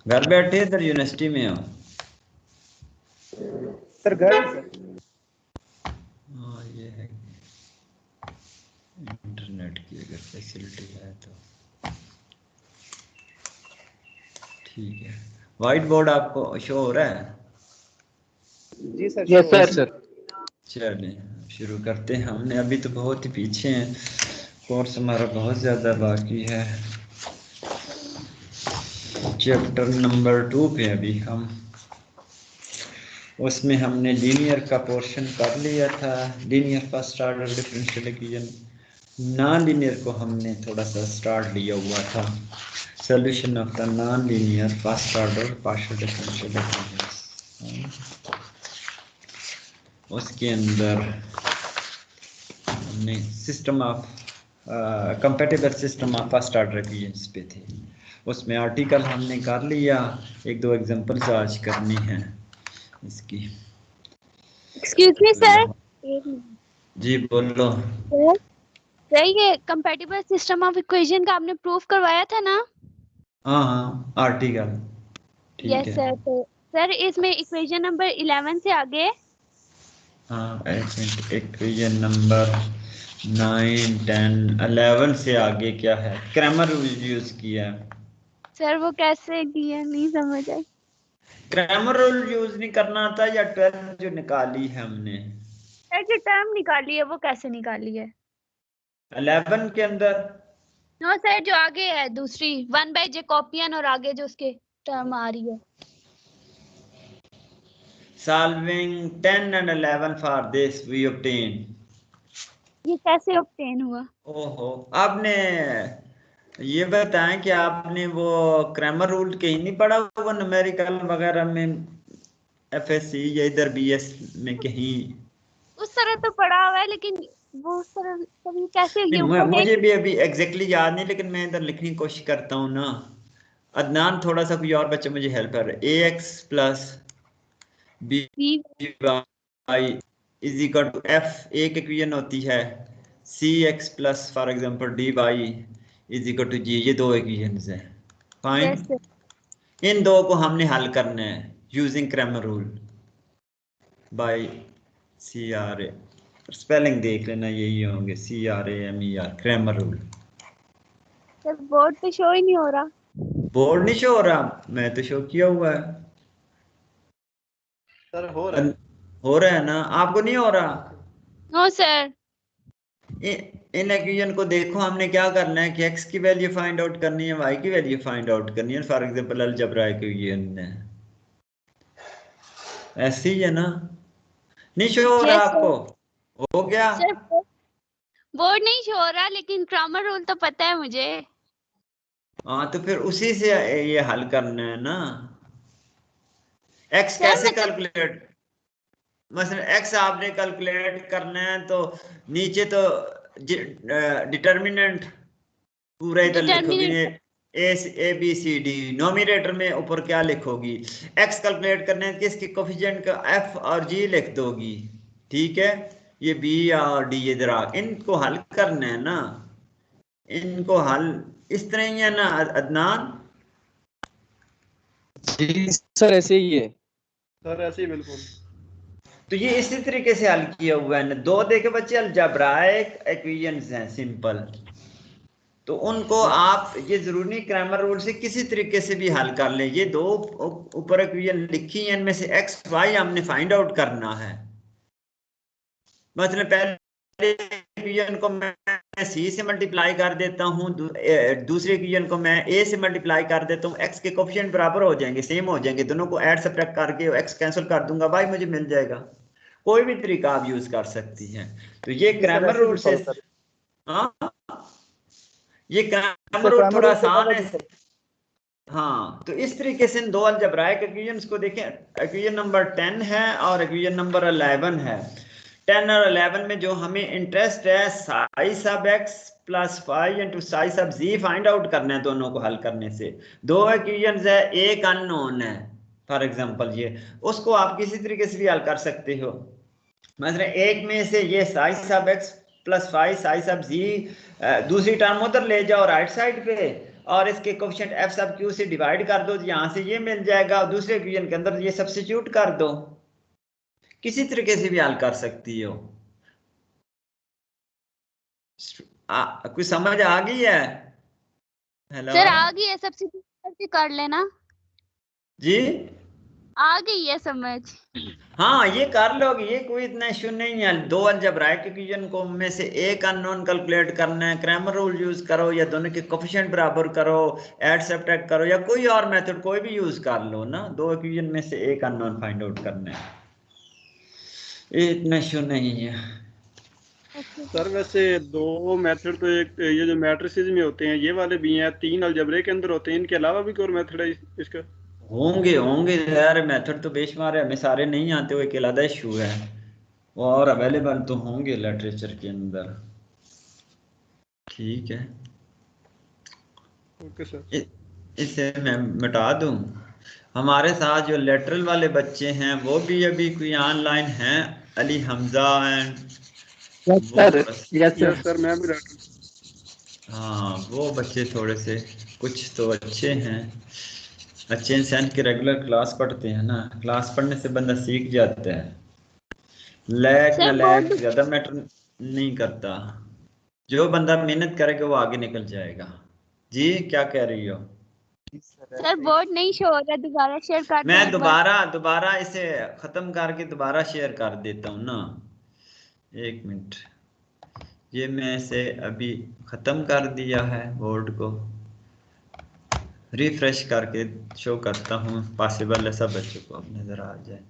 घर बैठे इधर यूनिवर्सिटी में हो? सर घर सर। हाँ ये है, इंटरनेट की अगर फैसिलिटी है तो ठीक है। व्हाइट बोर्ड आपको शो हो रहा है? जी सर। Yes sir. चलिए शुरू करते हैं। हमने अभी तो बहुत ही पीछे हैं, कोर्स हमारा बहुत ज़्यादा बाकी है। चैप्टर नंबर 2 पे अभी हम, उसमें हमने लीनियर का पोर्शन कर लिया था, linear first order differential equation. Non linear को हमने थोड़ा सा स्टार्ट लिया हुआ था, solution of the non linear first order partial differential equation. उसके अंदर हमने system of compatible system of first order equations पे थे, उसमें आर्टिकल हमने कर लिया। एक दो एग्जांपल्स आज करनी है इसकी। एक्सक्यूज मी सर, एक मिनट जी बोलो। सर ये कंपैटिबल सिस्टम ऑफ इक्वेशन का आपने प्रूफ करवाया था ना? हाँ हाँ आर्टिकल ठीक यस है। सर। तो सर इसमें इक्वेशन नंबर 11 से आगे। हाँ एक मिनट, इक्वेशन नंबर 9, 10, 11 से आगे क्या है? क्रैमर रूल यूज किया है। सर वो कैसे किया, नहीं समझ आई। क्रैमर रूल यूज नहीं करना आता, या 12 जो निकाली है हमने? सर जो टर्म निकाली है वो कैसे निकाली है? 11 के अंदर। नो सर जो आगे है दूसरी 1 बाय जैकोबियन और आगे जो उसके टर्म आ रही है। Solving 10 and 11 for this we obtain। ये कैसे ऑब्टेन हुआ? ओहो, आपने ये बताएं कि आपने वो क्रैमर रूल कहीं नहीं पढ़ा हुआ न्यूमेरिकल वगैरह में, एफएससी या इधर बीएस में कहीं? उस तरह तो पढ़ा हुआ है लेकिन वो उस तरह कभी कैसे ये नहीं, ऊपर मुझे भी अभी एग्जैक्टली याद नहीं, लेकिन मैं इधर लिखने की कोशिश करता हूँ ना। अदनान थोड़ा सा कोई और बच्चा मुझे हेल्प कर, A X plus B Y is equal to F, एक इक्वेशन होती है C X plus for example D Y is equal to G, ये दो इक्वेशंस हैं। फाइन। Yes sir. इन दो को हमने हल करना है using Cramer rule by C R A. Spelling देख लेना, यही होंगे CRAMER, Cramer rule. Sir board पे शो ही नहीं हो रहा। बोर्ड नहीं शो हो रहा? मैं तो शो किया हुआ है। सर हो रहा है। हो रहा है ना? आपको नहीं हो रहा? No sir. इन इक्वेशन को देखो, हमने क्या करना है कि x की वैल्यू फाइंड आउट करनी है, y की वैल्यू फाइंड आउट करनी है। फॉर एग्जांपल अलजेब्रा इक्वेशन है, ऐसी ही है ना? नहीं शो हो रहा यस आपको? सर। हो गया? सर बोर्ड नहीं शो हो रहा लेकिन ग्रामर रूल तो पता है मुझे। हाँ तो फिर उसी से ये हल करना है ना। x सर कैसे मतलब कैलकुलेट, मसलन x आपने कैलकुलेट करना है तो नीचे तो डिटर्मिनेंट पूरा इधर लिखोगे, determinant A B C D. Numerator में ऊपर क्या लिखोगी? x कैलकुलेट करने है, किसके कोफिशिएंट का f और g लिख दोगी। ठीक है, ये b और d इधर आ, इनको हल करना है ना। इनको हल इस तरह ही है ना अदनान? जी सर ऐसे ही है। सर ऐसे ही बिल्कुल। तो ये इसी तरीके से हल किया हुआ है ना। दो देखे बच्चे अलजेब्राइक इक्वेशंस हैं सिंपल, तो उनको आप ये जरूरी नहीं क्रैमर रूल से किसी तरीके से भी हल कर लें। ये दो ऊपर इक्वेशन लिखी है, इनमें से एक्स वाई हमने फाइंड आउट करना है। मतलब पहले इक्वेशन को मैं सी से मल्टीप्लाई कर देता हूँ, दूसरे इक्वेशन को मैं ए से मल्टीप्लाई कर देता हूँ, एक्स के कोफिशिएंट बराबर हो जाएंगे, सेम हो जाएंगे, दोनों को ऐड सब्ट्रैक्ट करके एक्स कैंसिल कर दूंगा, वाई मुझे मिल जाएगा। कोई भी तरीका आप यूज कर सकती हैं। तो ये क्रैमर रूल से, हाँ ये क्रैमर रूल थोड़ा आसान है। हाँ तो इस तरीके से इन दो अलजेब्राइक इक्वेशंस को देखें। इक्वेशन नंबर 10 है और इक्वेशन नंबर 11 है। 10 और 11 में जो हमें इंटरेस्ट है साई सब x plus five into Sai सब z फाइंड आउट करना है। दोनों को हल करने से दो इक्वेशंस है, एक अननोन है फॉर एग्जांपल, ये उसको आप किसी तरीके से भी हल कर सकते हो। मतलब एक में से ये साई सब x प्लस फाइव साई सब z, दूसरी टर्म उधर ले जाओ राइट साइड पे, और इसके कोफिशिएंट एफ सब क्यू से डिवाइड कर दो, यहां से ये मिल जाएगा, और दूसरे इक्वेशन के अंदर ये सब्स्टिट्यूट कर दो। किसी तरीके से भी हल कर सकती हो। कुछ समझ आ गई है? हेलो सर आ गई है, सब्स्टिट्यूट करके कर लेना। जी, आ गई है समझ। हाँ ये कर लोगे, ये कोई इतना इश्यू नहीं है। दो अलजेब्राइक इक्वेशन को में से एक अननोन कैलकुलेट करना है, क्रैमर रूल यूज करो, या दोनों के कोफिशिएंट बराबर करो, ऐड सब्ट्रैक्ट करो, या कोई और मेथड कोई भी यूज कर लो ना। दो इक्वेशन में से एक अननोन फाइंड आउट करना है, ये इतना इश्यू नहीं है। ओके सर वैसे दो मेथड तो, एक ये जो मैट्रिसेस में होते हैं ये वाले भी हैं, 3 अलजेब्रे के अंदर होते हैं, इनके अलावा भी कोई और मेथड है इसका? होंगे होंगे यार, मेथड तो बेशुमार है, हमें सारे नहीं आते हुए, एक अलग इशू है, और अवेलेबल तो होंगे लिटरेचर के अंदर। ठीक है, ओके सर। इसे मैं मिटा दूं। हमारे साथ जो लेटरल वाले बच्चे हैं वो भी अभी कोई ऑनलाइन हैं, अली हमजा एंड यस वो सर, बस। Yes yes sir. सर, मैं भी डाक्टर। हाँ वो बच्चे थोड़े से कुछ तो अच्छे हैं, अच्छे इन सेंस के रेगुलर क्लास पढ़ते हैं ना, क्लास पढ़ने से बंदा सीख जाता है, लैक न सर लैक बोर्ड ज्यादा मैटर नहीं करता, जो बंदा मेहनत करेगा वो आगे निकल जाएगा। जी क्या कह रही हो? सर बोर्ड नहीं शो हो रहा, दोबारा शेयर कर दें मैं एक बार। दोबारा दोबारा इसे खत्म करके दोबारा शेयर कर देता हूँ ना, एक मिनट। ये मैं इसे अभी खत्म कर दिया है, बोर्ड को रिफ्रेश करके शो करता हूँ, पॉसिबल है सब बच्चों को अब नजर आ जाए।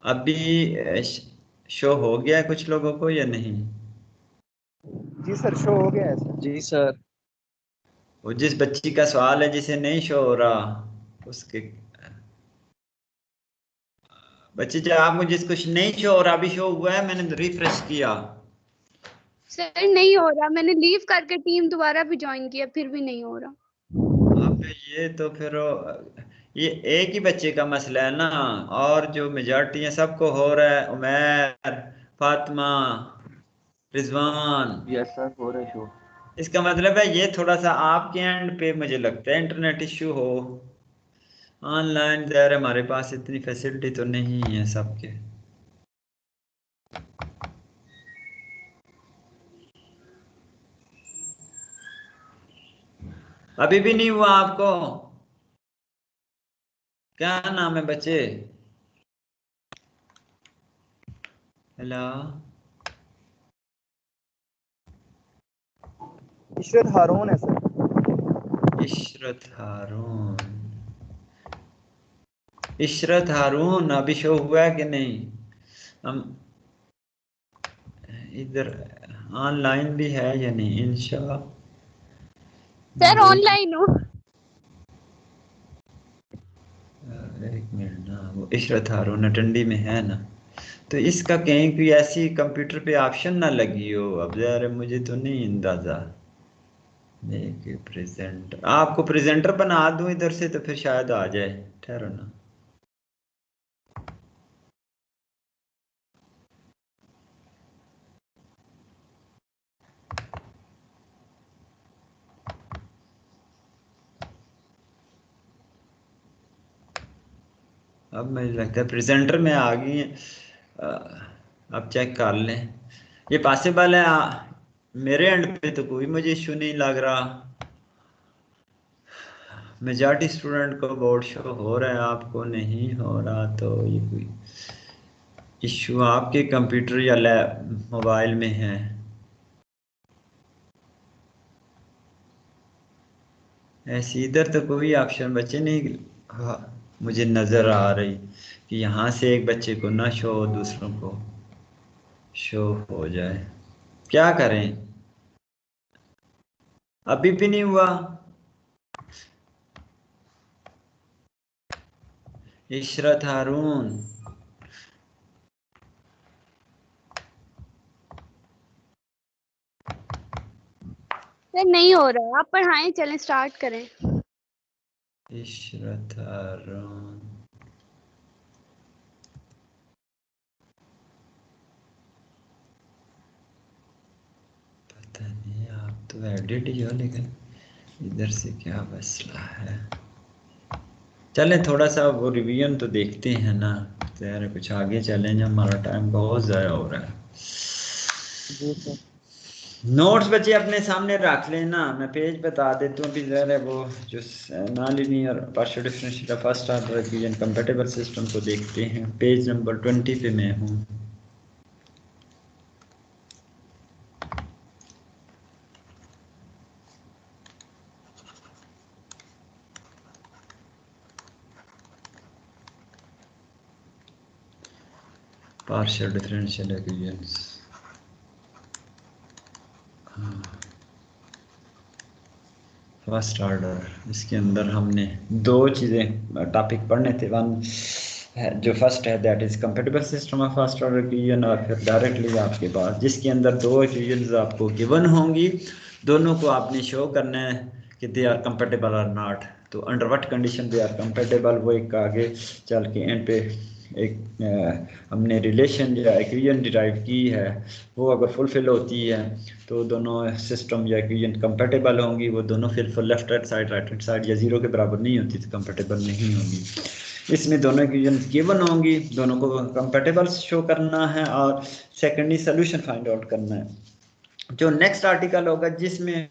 अभी शो हो गया है कुछ लोगों को या नहीं? जी सर, शो हो गया है सर। जी सर। वो जिस बच्ची का सवाल है जिसे नहीं शो हो रहा उसके बच्चे, जो आप मुझे जिसको नहीं शो हो रहा, अभी शो हुआ है, मैंने रिफ्रेश किया। सर नहीं हो रहा, मैंने लीव करके टीम दोबारा भी ज्वाइन किया, फिर भी नहीं हो रहा। अब ये तो फिर ये एक ही बच्चे का मसला है ना, और जो मेजॉरिटी है सबको हो रहा है, उमैर, फातिमा, रिजवान। यस सर, हो रहा है शो। इसका मतलब है ये थोड़ा सा आपके एंड पे मुझे लगता है इंटरनेट इश्यू हो। ऑनलाइन ज़ाहिर है हमारे पास इतनी फैसिलिटी तो नहीं है सबके। अभी भी नहीं हुआ आपको? क्या नाम है बच्चे? हेलो, इशरत हारून है सर। इशरत हारून। इशरत हारून अभी शो हुआ है कि नहीं? हम इधर ऑनलाइन भी है या नहीं, इंशा सर देख। ऑनलाइन हूँ। एक मिनट ना, वो इशरत हारून अटंडी में है ना, तो इसका कहीं कोई ऐसी कंप्यूटर पे ऑप्शन ना लगी हो, अब यार मुझे तो नहीं अंदाजा। देखिए प्रेजेंट, आपको प्रेजेंटर बना दूं इधर से तो फिर शायद आ जाए, ठहरो ना। अब मुझे लगता है प्रेजेंटर में आ गई है। अ, अब चेक कर लें, ये पॉसिबल है। मेरे एंड पे तो कोई मुझे इशू नहीं लग रहा, मेजॉरिटी स्टूडेंट को बोर्ड शो हो रहा है, आपको नहीं हो रहा, तो ये कोई इशू आपके कंप्यूटर या लैब मोबाइल में है। ऐसे इधर तो कोई ऑप्शन बच्चे नहीं, हाँ, मुझे नज़र आ रही कि यहाँ से एक बच्चे को ना शो हो, दूसरों को शो हो जाए। क्या करें? अभी भी नहीं हुआ। इशरत हारून, सर नहीं हो रहा, आप पढ़ाएं, चलें स्टार्ट करें। इशरत हारून, तो एडिट ही हो, लेकिन इधर से क्या मसला है। चलें थोड़ा सा वो रिवीजन तो देखते हैं ना, तो यार कुछ आगे चलें, हमारा टाइम बहुत ज़्यादा हो रहा है। जी सर। नोट्स बच्चे अपने सामने रख लेना, मैं पेज बता देता हूँ। अभी ज़रा वो जो non linear partial differential first order equation compatible system को देखते हैं। पेज नंबर 20 पे मैं हूँ। Partial differential equations, first order, इसके अंदर हमने दो चीज़ें टॉपिक पढ़ने थे। वन जो फर्स्ट है that is compatible system of first order equation, और फिर डायरेक्टली आपके पास जिसके अंदर दो इक्वेशंस आपको गिवन होंगी, दोनों को आपने शो करना है कि दे आर कंपैटिबल और नॉट। तो under what condition they are compatible, वो एक आगे चल के एंड पे एक हमने रिलेशन या इक्वेशन डिराइव की है, वो अगर फुलफिल होती है तो दोनों सिस्टम या इक्वेशन कंपैटिबल होंगी। वो दोनों फिर left hand side right hand side या जीरो के बराबर नहीं होती तो कंपैटिबल नहीं होंगी। इसमें दोनों इक्वेशन गिवन होंगी, दोनों को कंपैटिबल शो करना है और सेकेंडली सोल्यूशन फाइंड आउट करना है। जो नेक्स्ट आर्टिकल होगा जिसमें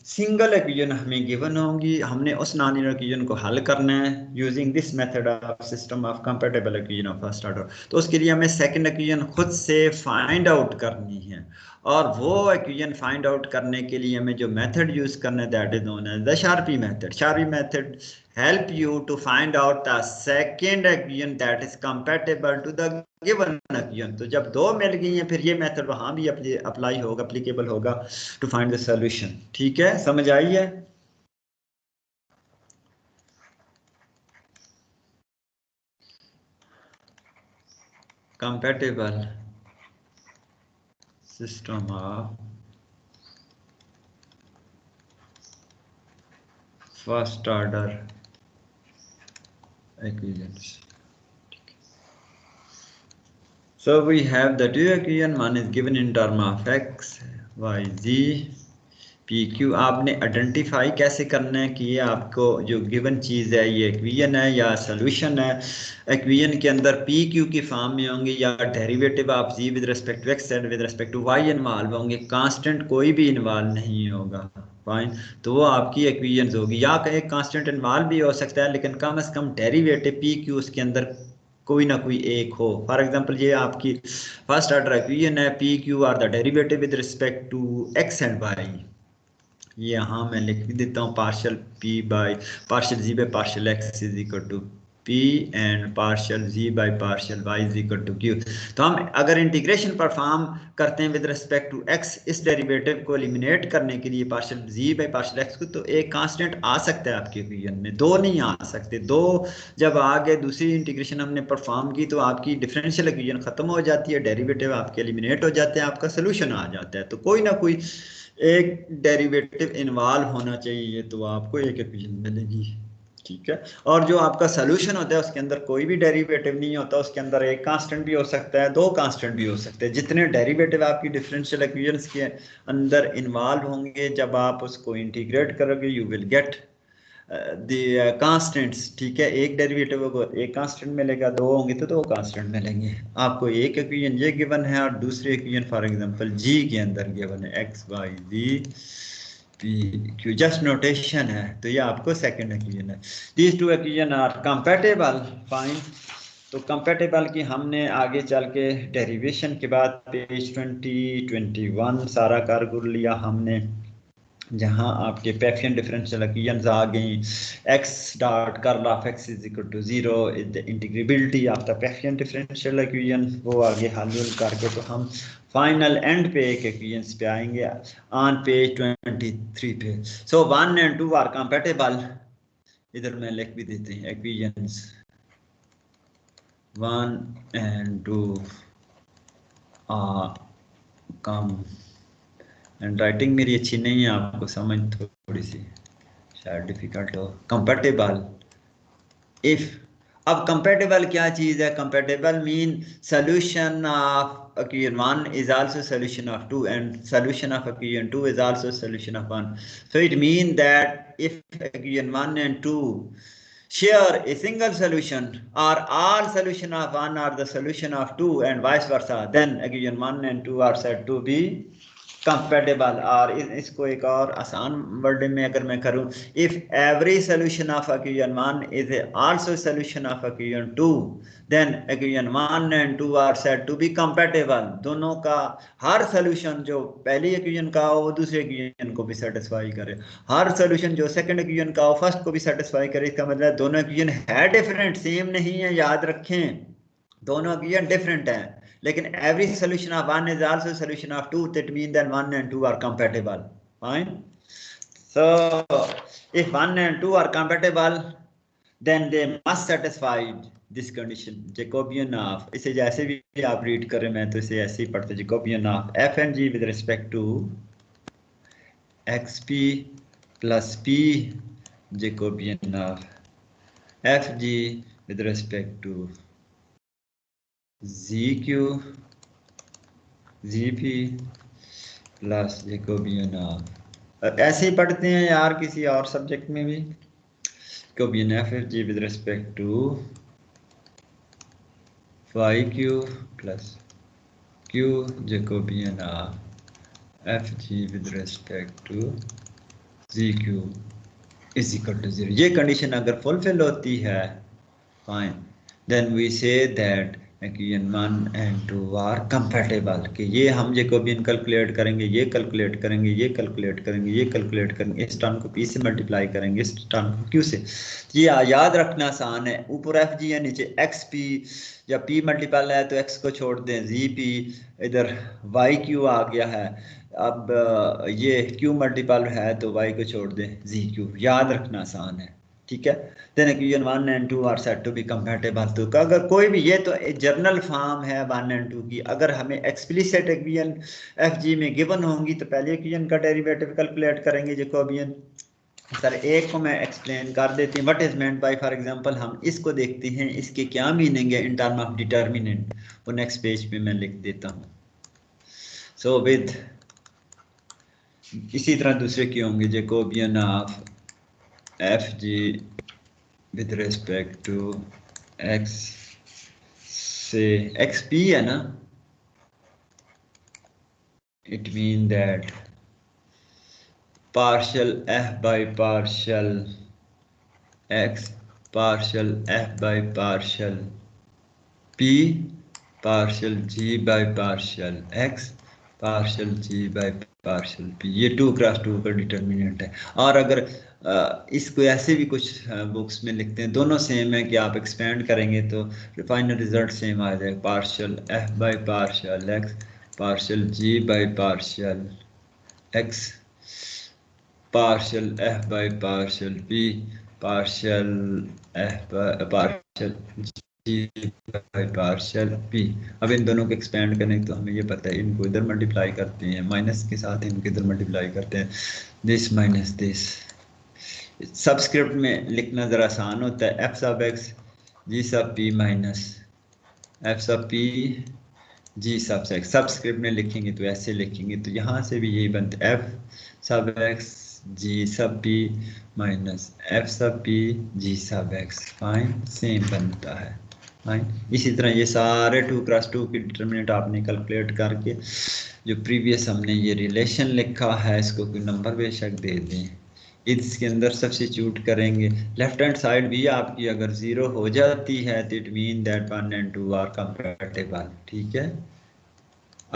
सिंगल इक्वेशन हमें गिवन होंगी, हमने उस नॉन लीनियर इक्वेशन को हल करना है using this method of system of compatible equation of first order. तो उसके लिए हमें सेकंड इक्वेशन खुद से फाइंड आउट करनी है, और वो इक्वेशन फाइंड आउट करने के लिए हमें जो मेथड यूज करना है that is known as the Charpit method. Charpit method help you to find out the second equation that is compatible to the given equation। तो जब दो मिल गई हैं फिर ये मेथड वहां भी अप्लाई होगा, एप्लीकेबल होगा टू फाइंड द सॉल्यूशन। ठीक है, समझ आई है? compatible system of first order equations। So we have the two equation, one is given in term of x, y, z, p, q। आपने आइडेंटिफाई कैसे करना है कि ये आपको जो गिवन चीज़ है ये इक्वेशन है या सॉल्यूशन है। इक्वेशन के अंदर p, q की फॉर्म में होंगे या derivative of z with respect to x and with respect to y involve होंगे, कांस्टेंट कोई भी इन्वॉल्व नहीं होगा। फाइन, तो वो आपकी इक्वेशन होगी, या एक कांस्टेंट इन्वॉल्व भी हो सकता है लेकिन कम से कम डेरिवेटिव p, q उसके अंदर कोई ना कोई एक हो। फॉर एग्जांपल ये आपकी फर्स्ट ऑर्डर इक्वेशन है, p q r the derivative with respect to x and y. ये यहाँ मैं लिख भी देता हूँ, partial p by partial ji by partial x is equal to p and partial ji by partial y is equal to q. तो हम अगर इंटीग्रेशन परफॉर्म करते हैं विद रिस्पेक्ट टू एक्स, इस डेरिवेटिव को एलिमिनेट करने के लिए partial ji by partial x को, तो एक कांस्टेंट आ सकता है आपके इक्वेशन में, दो नहीं आ सकते। दो जब आगे दूसरी इंटीग्रेशन हमने परफॉर्म की तो आपकी डिफरेंशियल इक्वेशन खत्म हो जाती है, डेरिवेटिव आपके एलिमिनेट हो जाते हैं, आपका सोल्यूशन आ जाता है। तो कोई ना कोई एक डेरिवेटिव इन्वॉल्व होना चाहिए तो आपको एक इक्वेशन मिलेगी। ठीक है, और जो आपका सॉल्यूशन होता है उसके अंदर कोई भी डेरिवेटिव नहीं होता, उसके अंदर एक कांस्टेंट भी हो सकता है, दो कांस्टेंट भी हो सकते हैं। जितने डेरिवेटिव आपकी डिफरेंशियल इक्वेशंस के अंदर इन्वॉल्व होंगे, जब आप उसको इंटीग्रेट करोगे you will get the constants. ठीक है, एक डेरिवेटिव को एक कांस्टेंट मिलेगा, दो होंगे तो दो कांस्टेंट मिलेंगे। आपको एक इक्वेशन ये गिवन है और दूसरी इक्वेशन फॉर एग्जांपल जी के अंदर गिवन है एक्स वाई जी पी क्यू, जस्ट नोटेशन है, तो ये आपको सेकंड इक्वेशन है। These two equation are compatible. Fine, तो कंपैटिबल की हमने आगे चल के डेरिवेशन के बाद पेज 20-21 सारा कारगर लिया हमने, जहां आपके पैफियन डिफरेंशियल इक्वेशंस आ गई। x dot curl of x is equal to 0 is the integrability of the Pfaffian differential equation. वो आगे हल करके तो हम फाइनल एंड पे एक इक्वेशंस पे आएंगे ऑन पेज 23 पे। So 1 and 2 are compatible. इधर मैं लिख भी देते हैं equations 1 and 2 are come. And writing मेरी अच्छी नहीं है, आपको समझ थोड़ी सी शायद डिफिकल्ट हो। कंपैटिबल इफ अब कंपेटेबल क्या चीज है? Compatible mean solution of equation 1 is also solution of 2 and solution of equation 2 is also solution of 1. So it means that if equation 1 and 2 share a single solution or all solution of 1 are the solution of 2 and vice versa, then equation 1 and 2 are said to be compatible. और इसको एक और आसान word में अगर मैं करूं, if every solution of equation 1 is also solution of equation 2 then equation 1 and 2 are said to be compatible. दोनों का हर सोल्यूशन जो पहली इक्वेशन का हो वो दूसरे इक्वेशन को भी सेटिस्फाई करे, हर सोल्यूशन जो सेकंड इक्वेशन का हो फर्स्ट को भी सेटिस्फाई करे। इसका मतलब दोनों इक्वेशन है डिफरेंट, सेम नहीं है, याद रखें दोनों इक्वेशन डिफरेंट हैं, लेकिन every solution of 1 is also solution of 2, that means that 1 and 2 are compatible. Fine. So if 1 and 2 are compatible, then they must satisfy this condition. Jacobian of, इसे जैसे भी आप रीड करें, मैं तो इसे ऐसे ही पढ़ते, Jacobian of f and g with respect to xp plus p, Jacobian of fg with respect to ZQ ZP plus Jacobian of, ऐसे ही पढ़ते हैं यार किसी और सब्जेक्ट में भी, Jacobian f g with respect to y q plus q Jacobian of f g with respect to z q is equal to 0। ये कंडीशन अगर फुलफिल होती है, fine, then we say that equation 1 and 2 are compatible. कि ये हम Jacobian calculate करेंगे, ये calculate करेंगे, ये कैलकुलेट करेंगे, ये कैलकुलेट करेंगे, इस टर्म को p से मल्टीप्लाई करेंगे, इस टर्म को q से। ये याद रखना आसान है, ऊपर एफ जी है, नीचे एक्स पी, जब p मल्टीपल है तो x को छोड़ दें, जी पी, इधर वाई क्यू आ गया है, अब ये q मल्टीपल है तो y को छोड़ दें, जी क्यू। याद रखना आसान है, ठीक है। Then equation 1 and 2 are said to be compatible. तो अगर कोई भी, ये तो जर्नल फॉर्म है 1 and 2 की, अगर हमें एक्सप्लिसिट इक्वेशन एफ जी में गिवन होंगी तो पहले इक्वेशन का डेरिवेटिव कैलकुलेट करेंगे जैकोबियन। सर एक को मैं एक्सप्लेन कर देती हूँ, what is meant by. For example हम इसको देखते हैं, इसके क्या मीनिंग है इन टर्म ऑफ डिटर्मिनेंट, वो नेक्स्ट पेज पे मैं लिख देता हूँ। सो विद इसी तरह दूसरे की होंगे, Jacobian of f g with respect to x से xp है ना, it mean that partial f by partial x partial f by partial p partial g by partial x partial g by partial p, ये 2x2 का determinant है। और अगर इसको ऐसे भी कुछ बुक्स में लिखते हैं, दोनों सेम है कि आप एक्सपेंड करेंगे तो फाइनल रिजल्ट सेम आ जाएगा, partial f by partial x partial ji by partial x partial f by partial p partial f partial ji by partial p. अब इन दोनों को एक्सपेंड करें तो हमें ये पता है, इनको इधर मल्टीप्लाई करते हैं, माइनस के साथ इनको इधर मल्टीप्लाई करते हैं, दिस माइनस दिस। सबस्क्रिप्ट में लिखना ज़रा आसान होता है, एफ सब एक्स जी सब P minus F sub P G सब एक्स। सबस्क्रिप्ट में लिखेंगे तो ऐसे लिखेंगे, तो यहाँ से भी यही बनता है, एफ सब एक्स जी सब P minus F sub P G सब एक्स। फाइन, सेम बनता है। फाइन, इसी तरह ये सारे 2x2 की डिटर्मिनेंट आपने कैलकुलेट करके, जो प्रीवियस हमने ये रिलेशन लिखा है, इसको कोई नंबर बेशक दे दें, इसके अंदर सब्स्टिट्यूट करेंगे। लेफ्ट हैंड साइड भी आपकी अगर 0 हो जाती है तो it mean that 1 and 2 are compatible, ठीक है।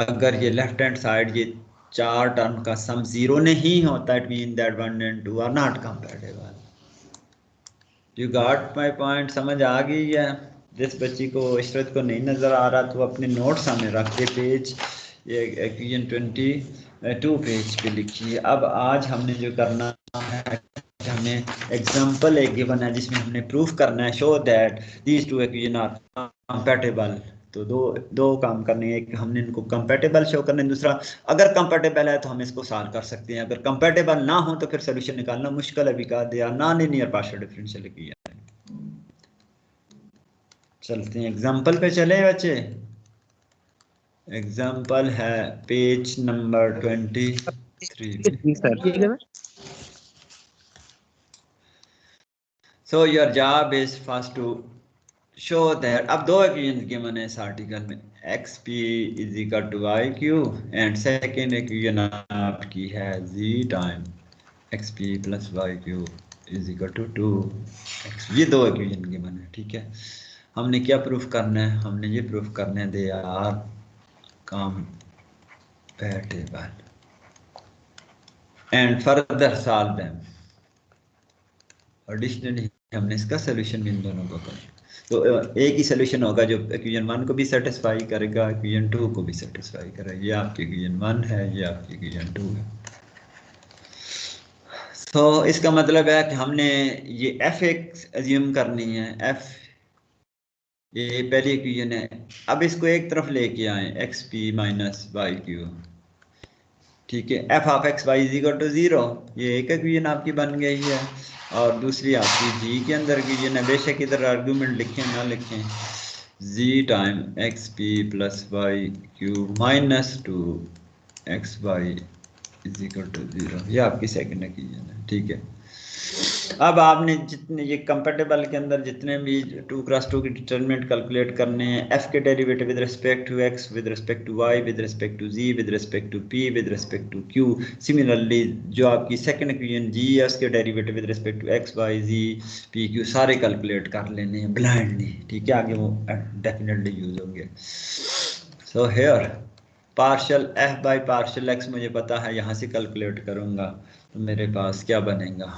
अगर ये लेफ्ट हैंड साइड ये 4 टर्म का सम 0 नहीं होता, it mean that 1 and 2 are not compatible. You got my point, समझ आ गई है? जिस बच्ची को इशरत को नहीं नज़र आ रहा तो अपने नोट सामने रख के पेज ये इक्वेशन 22 पेज पे लिखिए। अब आज हमने जो करना है, हमें एग्जांपल एक गिवन है जिसमें हमने प्रूफ करना है, show that these two equation are compatible. तो दो काम करने हैं, एक हमने इनको कंपैटिबल शो करना है, दूसरा अगर कंपैटिबल है तो हम इसको सॉल्व कर सकते हैं, अगर कंपैटिबल ना हो तो फिर सोल्यूशन निकालना मुश्किल है। भी कहा दिया नॉन लीनियर पार्शियल डिफरेंशियल किया। चलते हैं एग्जाम्पल पे, चले बच्चे। एग्जाम्पल है पेज नंबर 23 पे। जी sir. So your job is first to show that, अब दो इक्वेशन के मैंने इस आर्टिकल में, xp is equal to y q, and second equation आपकी है z time xp plus Y q is equal to 2x। ये दो इक्वेशन के मैंने, ठीक है। हमने क्या प्रूफ करना है? हमने ये प्रूफ करने दे यार compatible and further solve them. Additionally हमने इसका सोल्यूशन भी इन दोनों को करना। तो एक ही सोल्यूशन होगा जो इक्वेशन 1 को भी सेटिस्फाई करेगा, इक्वेशन 2 को भी सेटिस्फाई करेगा। ये आपकी इक्वेशन 1 है, ये आपकी इक्वेशन 2 है। तो इसका मतलब है कि हमने ये एफ एक्स एज्यूम करनी है, एफ ये पहली इक्वेशन है। अब इसको एक तरफ लेके आए, x p minus y q, ठीक है। F of x Y is equal to 0, ये एक इक्वेशन आपकी बन गई है। और दूसरी आपकी जी के अंदर इक्वेशन है, बेशक इधर आर्गूमेंट लिखें ना लिखें, G time x P plus Y Q minus 2 X Y is equal to 0, ये आपकी सेकंड इक्वेशन है, ठीक है। अब आपने जितने ये कंपेटेबल के अंदर जितने भी 2x2 की डिटरमिनेंट कैलकुलेट करने हैं, f के derivative with respect to x, with respect to y, with respect to z, with respect to p, with respect to q। Similarly जो आपकी सेकंड इक्वेशन g है उसके derivative with respect to x, y, z, p, q सारे calculate कर लेने हैं blindly, ठीक है। आगे वो डेफिनेटली यूज होंगे। So here partial f by partial x मुझे पता है, यहाँ से कैलकुलेट करूँगा तो मेरे पास क्या बनेगा,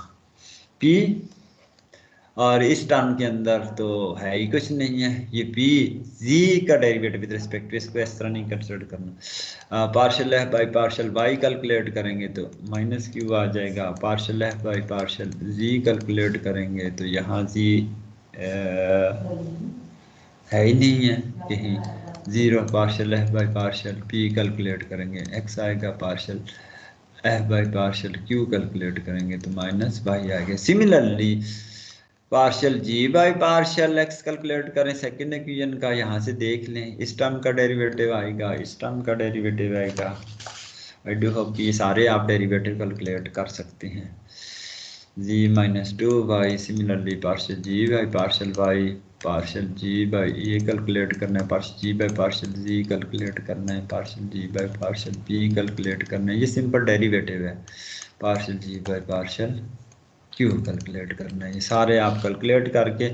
P, और इस टर्म के अंदर तो है ही कुछ नहीं है, ये P z का डेरिवेटिव विद रिस्पेक्ट टू, इसको इस तरह नहीं कंसिडर करना। Partial f by partial y calculate करेंगे तो माइनस q आ जाएगा, partial f by partial z calculate करेंगे तो यहाँ z है ही नहीं है कहीं, 0। Partial f by partial p calculate करेंगे x आएगा, partial f by partial q calculate करेंगे तो माइनस y आएगा। Similarly partial g by partial x calculate करें सेकेंड इक्वेशन का, यहाँ से देख लें, इस टर्म का डेरिवेटिव आएगा, इस टर्म का डेरिवेटिव आएगा। आई डू होप कि ये सारे आप डेरिवेटिव कैलकुलेट कर सकते हैं। g minus 2y, similarly partial g by partial y, partial g by ये कैलकुलेट करना है, partial g by partial z calculate करना है, partial g by partial p calculate करना है, ये सिंपल डेरिवेटिव है। Partial g by partial q calculate करना है। ये सारे आप कैलकुलेट करके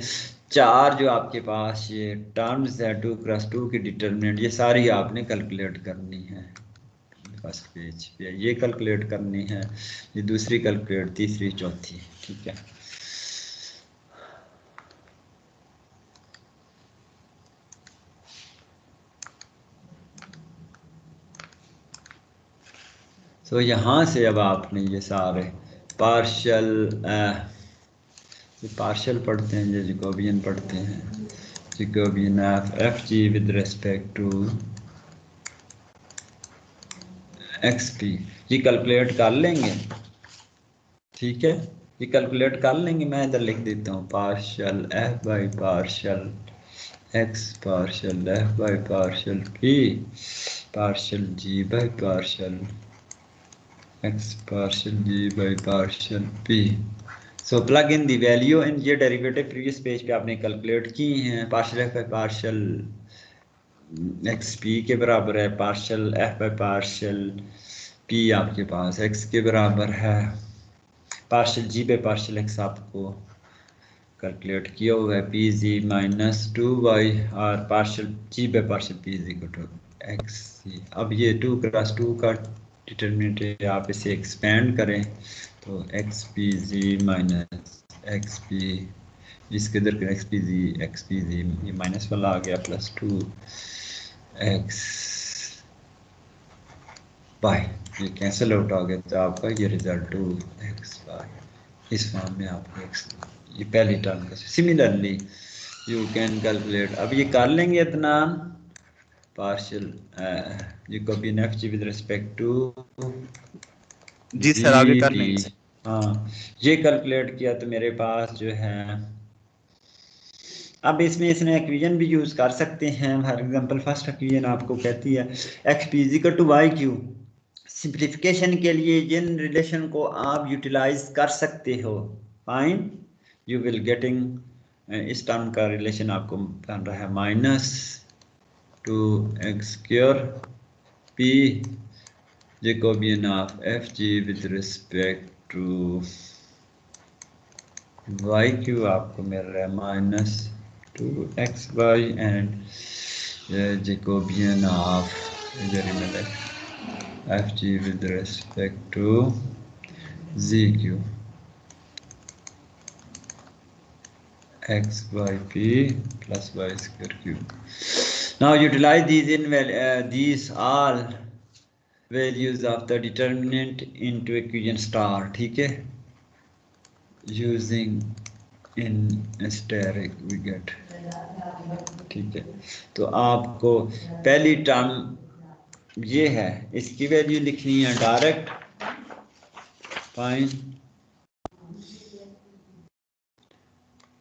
चार जो आपके पास ये टर्म्स है 2x2 की डिटरमिनेंट, ये सारी आपने कैलकुलेट करनी है। फर्स्ट पेज पे ये कैलकुलेट करनी है, ये दूसरी कैलकुलेट, तीसरी, चौथी, ठीक है। तो यहाँ से अब आपने ये सारे पार्शियल पार्शियल पढ़ते हैं, ये जैकोबियन पढ़ते हैं, Jacobian f g with respect to x p, ये कैलकुलेट कर लेंगे, ठीक है। ये कैलकुलेट कर लेंगे, मैं इधर लिख देता हूँ partial f by partial x, partial f by partial p, partial ji by partial x, partial ji by partial p. So plug in the value in, ये डेरिवेटिव प्रीवियस पेज पे आपने कैलकुलेट की हैं। Partial f by partial x p के बराबर है, partial f by partial p आपके पास एक्स के बराबर है, partial ji by partial x आपको कैलकुलेट किया हुआ है, पी जी माइनस 2y, और partial ji by partial p is equal to x. अब ये 2x2 का डिटरमिनेंट आप इसे एक्सपेंड करें तो x P G minus x P, इसके इधर एक्स पी जी, ये माइनस वाला आ गया, प्लस 2 एक्स वाई, ये कैंसिल आउट आ गया तो आपका ये रिजल्ट 2 एक्स वाई इस फॉर्म में आपको एक्स, ये पहली टर्म का। सिमिलरली यू कैन कैलकुलेट, अब ये कर लेंगे इतना partial Jacobian f g with respect to z sir, आगे कर लेंगे सर। हाँ, ये कैलकुलेट किया तो मेरे पास जो है अब इसमें इसने इक्वेशन भी यूज कर सकते हैं। फॉर एग्जांपल फर्स्ट इक्वेशन आपको कहती है x p is equal to y q. Simplification के लिए जिन रिलेशन को आप यूटिलाइज कर सकते हो, फाइन यू विल गेटिंग इस टर्म का रिलेशन आपको बन रहा है minus 2x square p Jacobian of fg with respect to yq आपको मिल रहा है minus 2xy and Jacobian of इधर ही मिला fg with respect to zq x y p plus y square q. Now utilize these all values of the determinant into equation star, ठीक है, using in asterisk we get, ठीक है। तो आपको पहली term ये है, इसकी वैल्यू लिखनी है डायरेक्ट, फाइन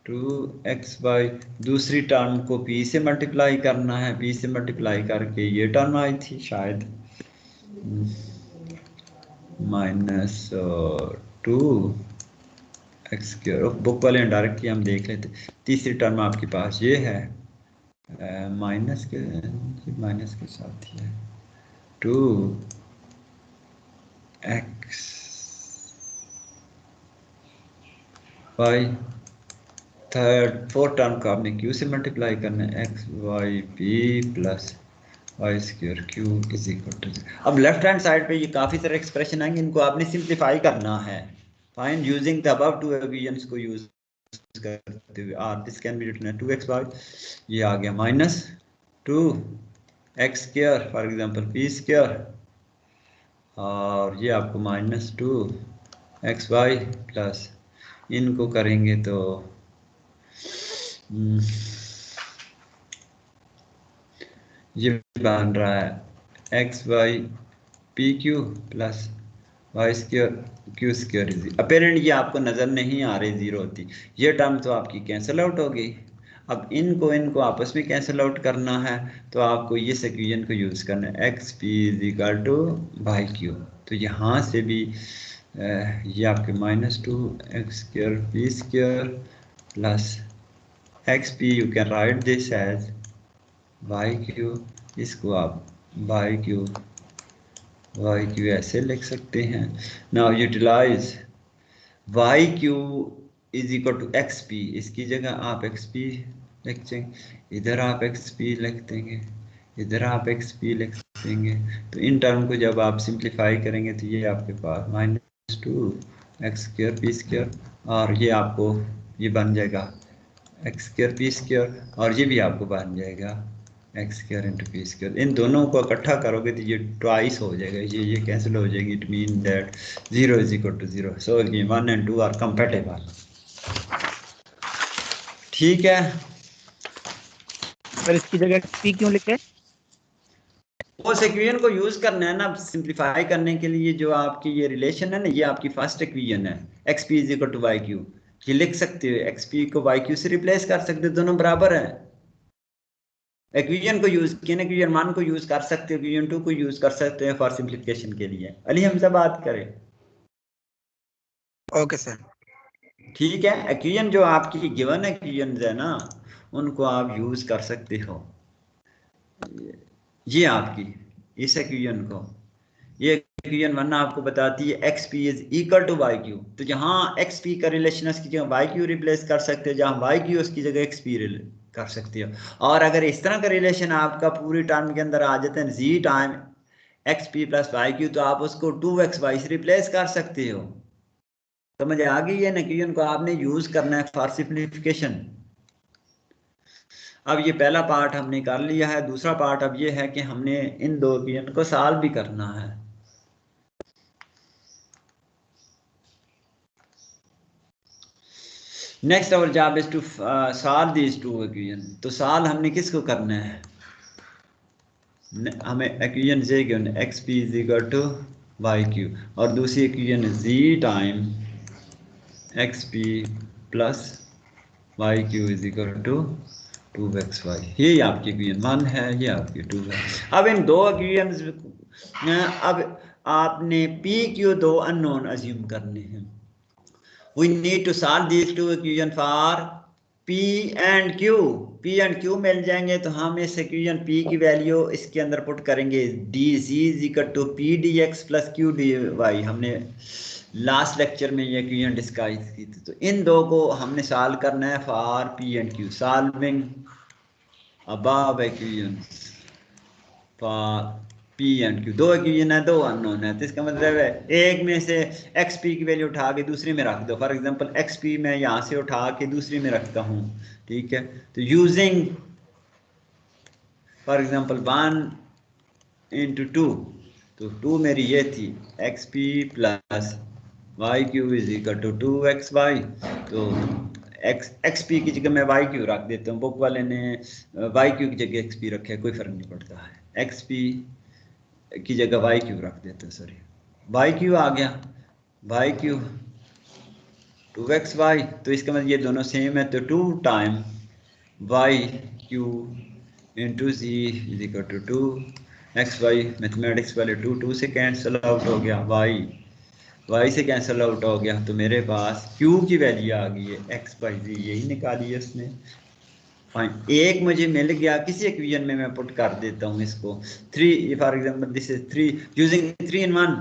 2xy, दूसरी टर्म को p से मल्टीप्लाई करना है, p से मल्टीप्लाई करके ये टर्म आई थी शायद माइनस 2x स्क्वायर, बुक वाले डायरेक्ट की हम देख लेते। तीसरी टर्म आपके पास ये है माइनस के साथ ही है 2x y, third fourth term का आपने q से मल्टीप्लाई करना है x y p plus y square q is equal to. अब लेफ्ट हैंड साइड पे ये काफ़ी सारे एक्सप्रेशन आएंगे, इनको आपने सिंप्लीफाई करना है, fine using the above two equations को यूज करते हुए। Or this can be written 2xy, ये आ गया minus 2x square for example p square, और ये आपको माइनस 2xy प्लस इनको करेंगे तो ये बन रहा है x y p q plus y square q square. Apparent ये आपको नज़र नहीं आ रही जीरो होती, ये टर्म तो आपकी कैंसिल आउट हो गई। अब इनको आपस में कैंसिल आउट करना है तो आपको ये इक्वेशन को यूज़ करना है x p is equal to y Q. तो यहाँ से भी ये आपके minus 2x square P square plus x p, you can write this as y q, इसको आप वाई क्यू ऐसे लिख सकते हैं। Now utilize y q is equal to x p, इसकी जगह आप एक्स पी लिख देंगे, इधर आप एक्स पी लिख देंगे, इधर आप एक्स पी लिख देंगे। तो इन टर्म को जब आप सिंप्लीफाई करेंगे तो ये आपके पास minus 2x square P square, और ये आपको ये बन जाएगा एक्स स्क्वायर पी स्क्वायर, और ये भी आपको बन जाएगा X square into P square. इन दोनों को इकट्ठा करोगे तो ये ट्वाइस हो जाएगा, ये कैंसिल हो जाएगी। It mean that 0 is equal to 0, so 1 and 2 are compatible, ठीक है। सर इसकी जगह पी क्यों लिखे? उस इक्वेशन को यूज करना है ना सिंप्लीफाई करने के लिए। जो आपकी ये रिलेशन है ना, ये आपकी फर्स्ट इक्वेशन है x p is equal to y q, ये लिख सकते हो, एक्स पी को वाई क्यू से रिप्लेस कर सकते हो, दोनों बराबर है। इक्वेशन को यूज किया, इक्वेशन 1 को यूज कर सकते हो, इक्वेशन 2 को यूज कर सकते हैं फॉर सिंप्लीफिकेशन के लिए। अली हमसे बात करें, ओके सर, ठीक है। इक्वेशन जो आपकी गिवन इक्वेशन है ना, उनको आप यूज कर सकते हो। ये आपकी इस इक्वेशन को, ये इक्वेशन 1 आपको बताती है x p is equal to y Q, तो जहाँ एक्स पी का रिलेशन उसकी जगह वाई क्यू रिप्लेस कर सकते हो, जहाँ वाई क्यू उसकी जगह एक्स पी कर सकते हो। और अगर इस तरह का रिलेशन आपका पूरी टर्म के अंदर आ जाते हैं G time x P plus Y Q, तो आप उसको 2xy से रिप्लेस कर सकते हो। समझ आ गई है ना, इक्वेशन को आपने यूज करना है फॉर सिंप्लीफिकेशन। अब ये पहला पार्ट हमने कर लिया है, दूसरा पार्ट अब ये है कि हमने इन दो इक्वेशन को सॉल्व भी करना है। Next our job is to solve these two equation. तो सॉल्व हमने किसको करना है, हमें इक्वेशन से given x p is equal to y q, और दूसरी equation z time x P plus Y q is equal to 2xy। ये आपकी इक्वेशन 1 है, ये आपकी 2 है। अब इन दो इक्वेशंस अब आपने पी क्यू दो अननोन अज्यूम करने हैं। We need to solve these two equation for P and Q। P and Q मिल जाएंगे तो हम इस इक्वेशन P की वैल्यू इसके अंदर पुट करेंगे, dc is equal to P dx plus Q dy। हमने लास्ट लेक्चर में ये इक्वेशन डिस्कस की थी। तो इन दो को हमने सॉल्व करना है for P and Q। Solving above equations for P and Q। दो इक्वेशन है, दो अननोन है, तो इसका मतलब है एक में से xp की वैल्यू उठा के दूसरे में रख दो। फॉर एग्जांपल xp मैं यहाँ से उठा के दूसरे में रखता हूँ, ठीक है। तो यूजिंग फॉर एग्जांपल 1 इंटू 2, तो 2 मेरी ये थी xp plus Y q is equal to 2xy। तो xp की जगह मैं वाई क्यू रख देता हूँ। बुक वाले ने वाई क्यू की जगह xp रखा है, कोई फर्क नहीं पड़ता है। xp की जगह वाई क्यू रख देते हैं, सॉरी वाई क्यू आ गया, वाई क्यू 2xy। तो इसका मतलब ये दोनों सेम है, तो 2 time y q into z is equal to 2xy। Mathematics वाले 2 से कैंसिल आउट हो गया, वाई से कैंसिल आउट हो गया, तो मेरे पास क्यू की वैल्यू आ गई है x/z। यही निकाली है उसने। फाइन, एक मुझे मिल गया, किसी इक्वेशन में मैं पुट कर देता हूँ इसको 3 for example this is 3 using 3 in 1।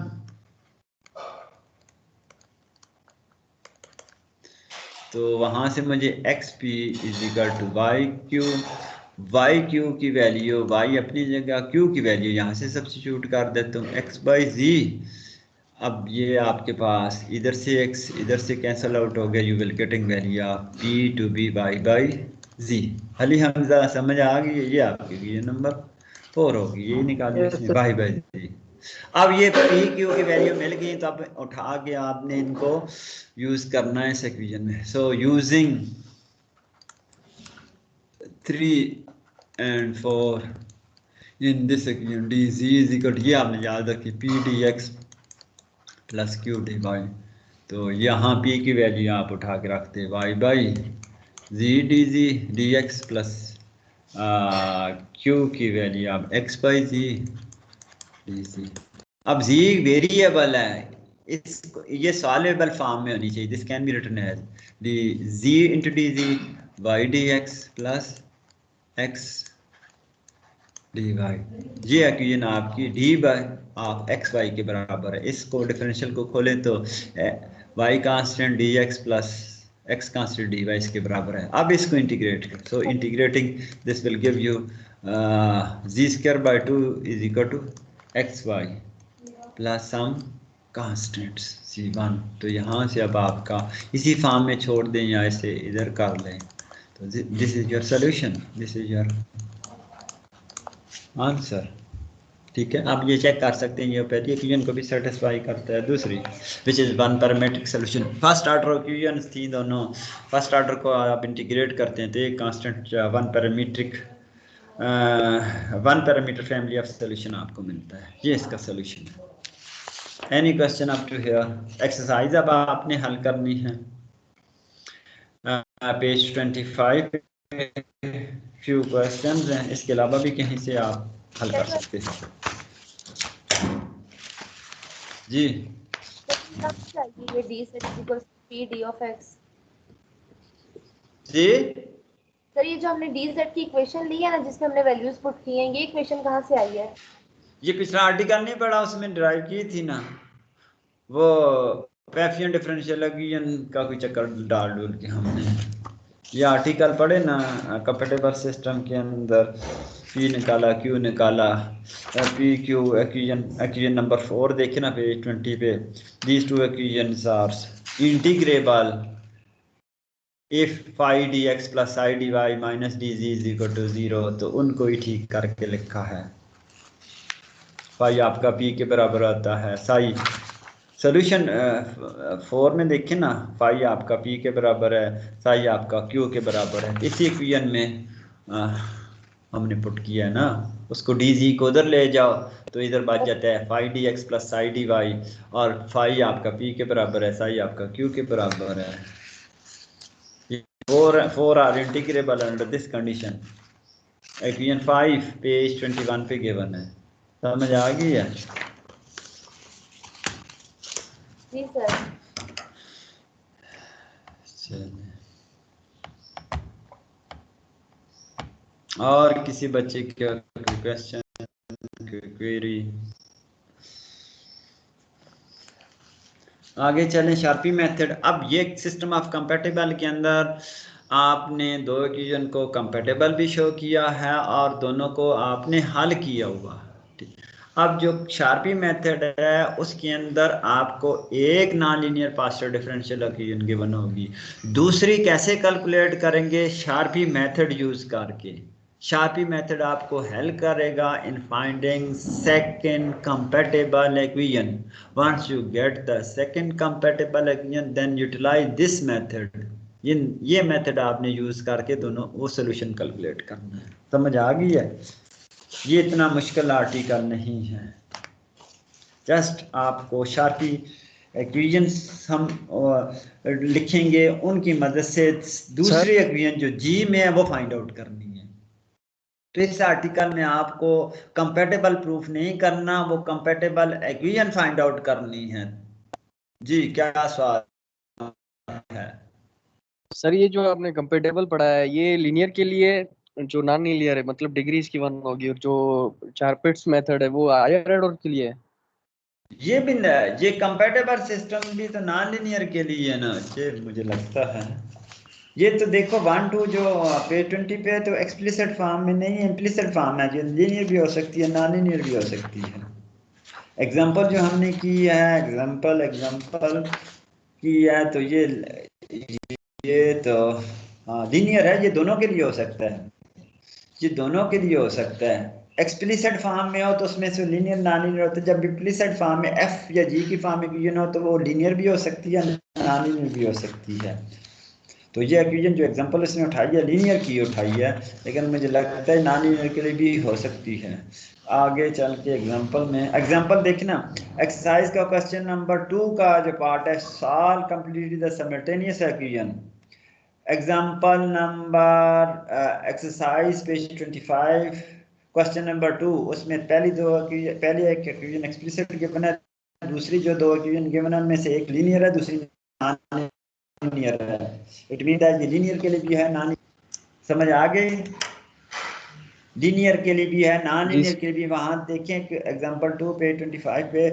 तो वहां से मुझे xp is equal to y q की वैल्यू, वाई अपनी जगह, क्यू की वैल्यू यहाँ से सब्स्टिट्यूट कर देता हूँ x/z। अब ये आपके पास इधर से x इधर से कैंसिल आउट हो गया, you will getting value of p to be y/z। Ali Hamza समझ आ गई है? ये आपकी ये नंबर 4 होगी, यही निकाली इसने y/z। अब ये पी क्यू की वैल्यू मिल गई, तो अब उठा के आपने इनको यूज करना है इस इक्वेशन में। So using 3 and 4 in this equation dz is equal, ये आपने याद रखी p dx plus q dy। तो यहाँ p की वैल्यू आप उठा के रखते y/z dz dx plus q की वैल्यू आप x/z dz। अब z वेरिएबल है, इस ये सॉल्वेबल फॉर्म में होनी चाहिए। This can be written as d z into d z y d x plus x d y. ये इक्वेशन आपकी d by of x y के बराबर है। इसको डिफरेंशियल को खोलें तो y constant d x plus x constant d y इसके बराबर है। अब इसको इंटीग्रेट करें, so integrating this will give you z square by 2 is equal to x y plus some constants c1। तो यहाँ से अब आपका इसी फॉर्म में छोड़ दें या इसे इधर कर लें, तो this is your solution, this is your answer. ठीक है, आप ये चेक कर सकते हैं, ये पहली इक्वेशन को भी सेटिस्फाई करता है। दूसरी which is one parametric solution. First order equation थी दोनों, फर्स्ट ऑर्डर को आप इंटीग्रेट करते हैं तो एक constant one parameter family of solution आपको मिलता है। ये इसका सोल्यूशन है। Any question up to here? Exercise अब आपने हल करनी है पेज 25 पे फ्यू क्वेश्चंस हैं, इसके अलावा भी कहीं से आप हल कर सकते हैं। जी ये d से p d of x। जी सर ये जो हमने dz की इक्वेशन ली है ना, जिसमें हमने वैल्यूज पुट की हैं, ये इक्वेशन कहाँ से आई है? ये पिछला आर्टिकल नहीं पढ़ा, उसमें डिराइव की थी ना, वो पैफियन डिफरेंशियल इक्वेशन का कोई चक्कर डाल के हमने ये आर्टिकल पढ़े ना, कंपेटेबल सिस्टम के अंदर P निकाला, Q निकाला, P Q इक्वेशन नंबर 4 देखे ना पेज 20 पे। These two equations are integrable if phi d x plus i d y minus d z is equal to 0। तो उनको ही ठीक करके लिखा है। फाई आपका P के बराबर आता है साई। सोल्यूशन 4 में देखें ना, फाई आपका P के बराबर है, साई आपका Q के बराबर है। इसी इक्वेशन में हमने पुट किया है ना, उसको डी जी को उधर ले जाओ तो इधर बच जाता है phi d x plus psi d y, और फाई आपका P के बराबर है, साई आपका Q के बराबर है। four are integrable under this condition. Equation 5 page 21 पे गिवन है, समझ आ गई है? जी सर। और किसी बच्चे का क्वेश्चन, क्वेरी? आगे चलें, शार्पी मेथड। अब ये सिस्टम ऑफ कंपैटिबल के अंदर आपने दो इक्वेशन को कंपैटिबल भी शो किया है और दोनों को आपने हल किया हुआ। अब जो शार्पी मेथड है उसके अंदर आपको एक non linear partial differential equation given होगी, दूसरी कैसे कैलकुलेट करेंगे? शार्पी मेथड यूज करके। शार्पी मेथड आपको हेल्प करेगा in finding second compatible equation. Once you get the second compatible equation then utilize this method. ये मेथड आपने यूज करके दोनों वो सॉल्यूशन कैलकुलेट करना है। समझ आ गई है? ये इतना मुश्किल आर्टिकल नहीं है, जस्ट आपको शार्पी इक्वेशंस हम लिखेंगे, उनकी मदद से दूसरी इक्वेशन जो जी में है वो फाइंड आउट करनी है। तो इस आर्टिकल में आपको कंपैटिबल प्रूफ नहीं करना, वो कंपैटिबल इक्वेशन फाइंड आउट करनी है। जी क्या सवाल है सर? ये जो आपने कंपैटिबल पढ़ा है ये लीनियर के लिए, जो नॉन लीनियर है मतलब डिग्रीज की वन होगी, और जो चारपिट्स मेथड है वो हायर ऑर्डर के लिए है। ये भी ये कंपैटिबल सिस्टम भी तो नॉन लीनियर के लिए है ना, ये मुझे लगता है। ये तो देखो 1 2 जो पेज 20 पे तो एक्सप्लिसिट फॉर्म में नहीं है, इम्प्लिसिट फॉर्म है, जो लीनियर भी हो सकती है नॉन लीनियर भी हो सकती है। एग्जांपल जो हमने की है, एग्जांपल की है, तो ये तो हाँ लीनियर है, ये दोनों के लिए हो सकता है, ये दोनों के लिए हो सकता है। एक्सप्लिसिट फॉर्म में हो तो उसमें से लीनियर नॉन लीनियर होता है, जब इम्प्लिसिट फॉर्म में एफ या जी की फॉर्म में इक्वेशन हो तो वो लीनियर भी हो सकती है नॉन लीनियर भी हो सकती है। तो ये इक्वेशन जो एग्जांपल इसने उठाई है लीनियर की उठाई है, लेकिन मुझे लगता है नॉन लीनियर के लिए भी हो सकती है। आगे चल के एग्जांपल में एग्जांपल देखना, एक्सरसाइज का क्वेश्चन नंबर 2 का जो पार्ट है, solve completely the simultaneous equation. Example number exercise page 25 question number 2, उसमें पहली एक इक्वेशन एक्सप्लिसिट गिवन है, दूसरी जो दो इक्वेशन गिवन है उनमें से एक लीनियर है दूसरी नॉन लीनियर है। इट मीन दैट ये लीनियर के लिए भी है नॉन, समझ आ गई? लीनियर के लिए भी है नॉन लीनियर के लिए भी। वहां देखें कि एग्जांपल 2 पे 25 पे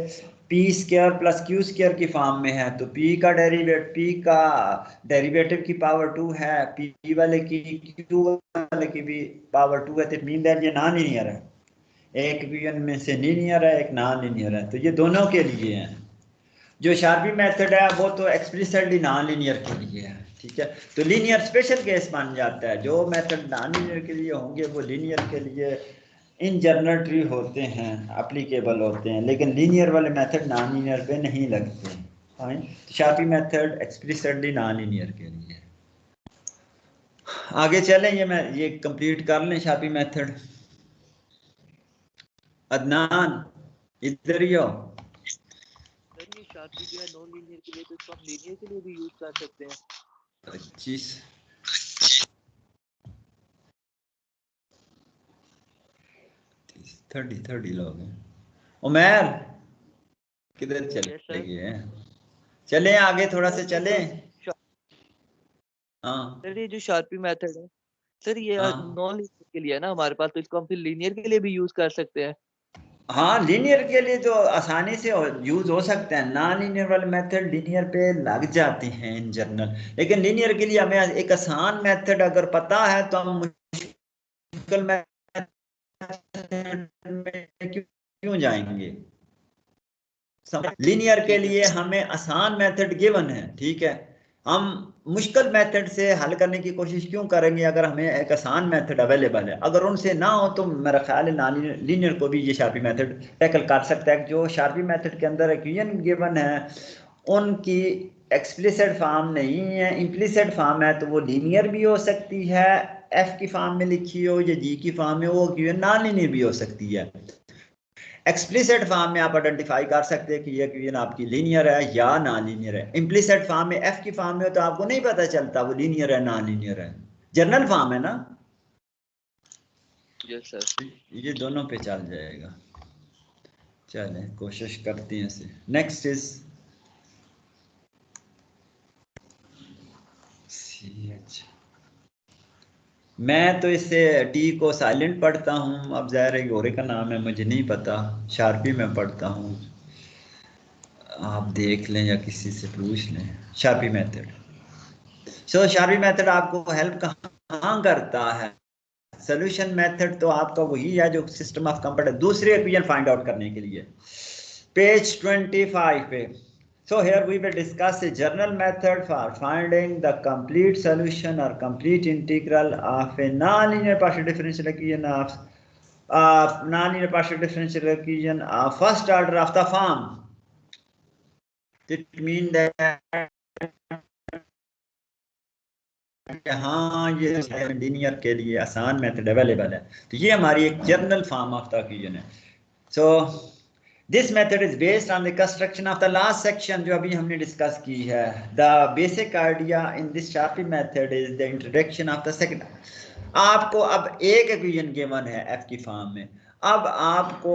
P square plus Q square की फॉर्म में है, तो पी का डेरिवेटिव की पावर 2 है, पी वाले की क्यू वाले की भी पावर 2 है, तो इट मीन दैट ये नॉन लीनियर है। एक इक्वेशन में से लीनियर है एक नॉन लीनियर है, तो ये दोनों के लिए है। जो शार्पी मेथड है वो तो एक्सप्लिसिटली नॉन लीनियर के लिए है, ठीक है? तो लीनियर स्पेशल केस बन जाता है, जो मेथड नॉन लीनियर के लिए होंगे वो लीनियर के लिए इन जनरल ट्री होते हैं, एप्लीकेबल होते हैं, लेकिन लीनियर वाले मेथड नॉन लीनियर पे नहीं लगते। फाइन, तो sharpy method explicitly non linear के लिए। आगे चलें, ये कंप्लीट कर लें शार्पी मेथड। अदनान इधर ही हो। शार्पी जो है नॉन लीनियर के लिए, तो इसको हम लीनियर के लिए भी यूज कर सकते हैं। 25 30 लोग हैं। उमर किधर चले गए? चले आगे थोड़ा से चले। हाँ सर ये जो शार्पी मेथड है सर ये नॉन लीनियर के लिए है ना हमारे पास, तो इसको हम फिर लीनियर के लिए भी यूज कर सकते हैं। हाँ लीनियर के लिए तो आसानी से यूज हो सकता है, नॉन लीनियर वाले मेथड लीनियर पे लग जाते हैं इन जनरल, लेकिन लीनियर के लिए हमें एक आसान मेथड अगर पता है तो हम मुश्किल मेथड में क्यों जाएंगे? लीनियर के लिए हमें आसान मेथड गिवन है, ठीक है? हम मुश्किल मेथड से हल करने की कोशिश क्यों करेंगे अगर हमें एक आसान मेथड अवेलेबल है? अगर उनसे ना हो तो मेरा ख्याल है नॉन लीनियर को भी ये शार्पी मेथड टैकल कर सकता है। जो शार्पी मेथड के अंदर इक्वेशन गिवन है उनकी एक्सप्लिसिट फॉर्म नहीं है, इम्प्लिसिट फॉर्म है, तो वो लीनियर भी हो सकती है, एफ की फॉर्म में लिखी हो या जी की फॉर्म में, वो इक्वेशन नॉन लीनियर भी हो सकती है। एक्सप्लिसिट फॉर्म में आप आइडेंटिफाई कर सकते हैं कि ये इक्वेशन आपकी लीनियर है या नॉन लीनियर है। इम्प्लिसिट फॉर्म में, एफ की फॉर्म में तो आपको नहीं पता चलता वो लीनियर है नॉन लीनियर है। जनरल फॉर्म है ना, यस सर। ये दोनों पे चल जाएगा। चलें कोशिश करते हैं इसे। Next is CH। मैं तो इसे टी को साइलेंट पढ़ता हूँ, अब ज़ाहिर है गोरे का नाम है मुझे नहीं पता, शार्पी में पढ़ता हूँ, आप देख लें या किसी से पूछ लें। शार्पी मेथड, सो शार्पी मेथड आपको हेल्प कहाँ करता है? सोल्यूशन मेथड तो आपका वही है जो सिस्टम ऑफ कंफर्ट है दूसरे इक्वेशन फाइंड आउट करने के लिए। पेज 25 पे, so here we will discuss a general method for finding the complete solution or complete integral of a non-linear partial differential equation of non-linear partial differential equation of first order of the form. It means that हाँ ये linear के लिए आसान method available है, तो ये हमारी एक general form of the equation है। So this method is based on the construction of the last section जो अभी हमने डिस्कस की है। The basic idea in this Charpit method is the introduction of the second. आपको अब एक equation given है एफ की फॉर्म में, अब आपको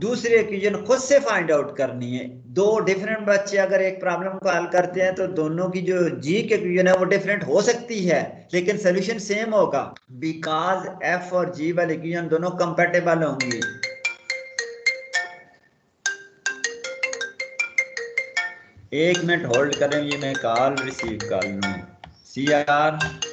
दूसरे इक्वेशन खुद से फाइंड आउट करनी है। दो डिफरेंट बच्चे अगर एक प्रॉब्लम को हल करते हैं तो दोनों की जो जी के इक्वेशन है वो डिफरेंट हो सकती है लेकिन सोल्यूशन सेम होगा, बिकॉज एफ और जी वाले इक्वेशन दोनों कंपैटिबल होंगी। एक मिनट होल्ड करें, ये मैं कॉल रिसीव कर लूं। CR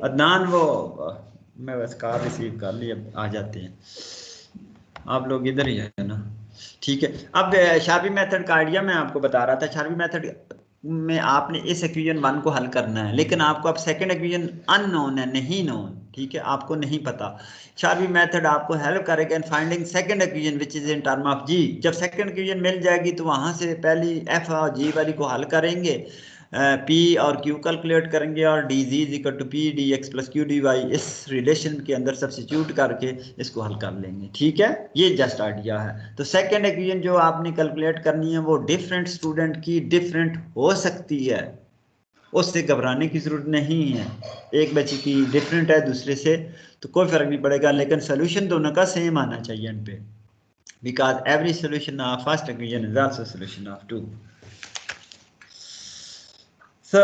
अदनान वो मैं बस कॉल रिसीव कर ली, अब आ जाते हैं आप लोग इधर ही है ना, ठीक है। अब शार्पी मेथड का आइडिया मैं आपको बता रहा था। शार्पी मेथड में आपने इस इक्वेशन 1 को हल करना है लेकिन आपको अब सेकंड इक्वेशन अननोन है, नहीं नोन, ठीक है, आपको नहीं पता। शार्पी मेथड आपको हेल्प करेगा in finding second equation which is in term of G. जब सेकंड इक्वेशन मिल जाएगी तो वहां से पहली एफ और जी वाली को हल करेंगे, पी और क्यू कैलकुलेट करेंगे और d z is equal to p d x plus q d y इस रिलेशन के अंदर सब्स्टिट्यूट करके इसको हल कर लेंगे, ठीक है। ये जस्ट आइडिया है। तो सेकंड इक्वेशन जो आपने कैलकुलेट करनी है वो डिफरेंट स्टूडेंट की डिफरेंट हो सकती है, उससे घबराने की जरूरत नहीं है। एक बच्चे की डिफरेंट है दूसरे से तो कोई फर्क नहीं पड़ेगा, लेकिन सोल्यूशन दोनों का सेम आना चाहिए इन पे, because every solution of first equation is also solution of 2। So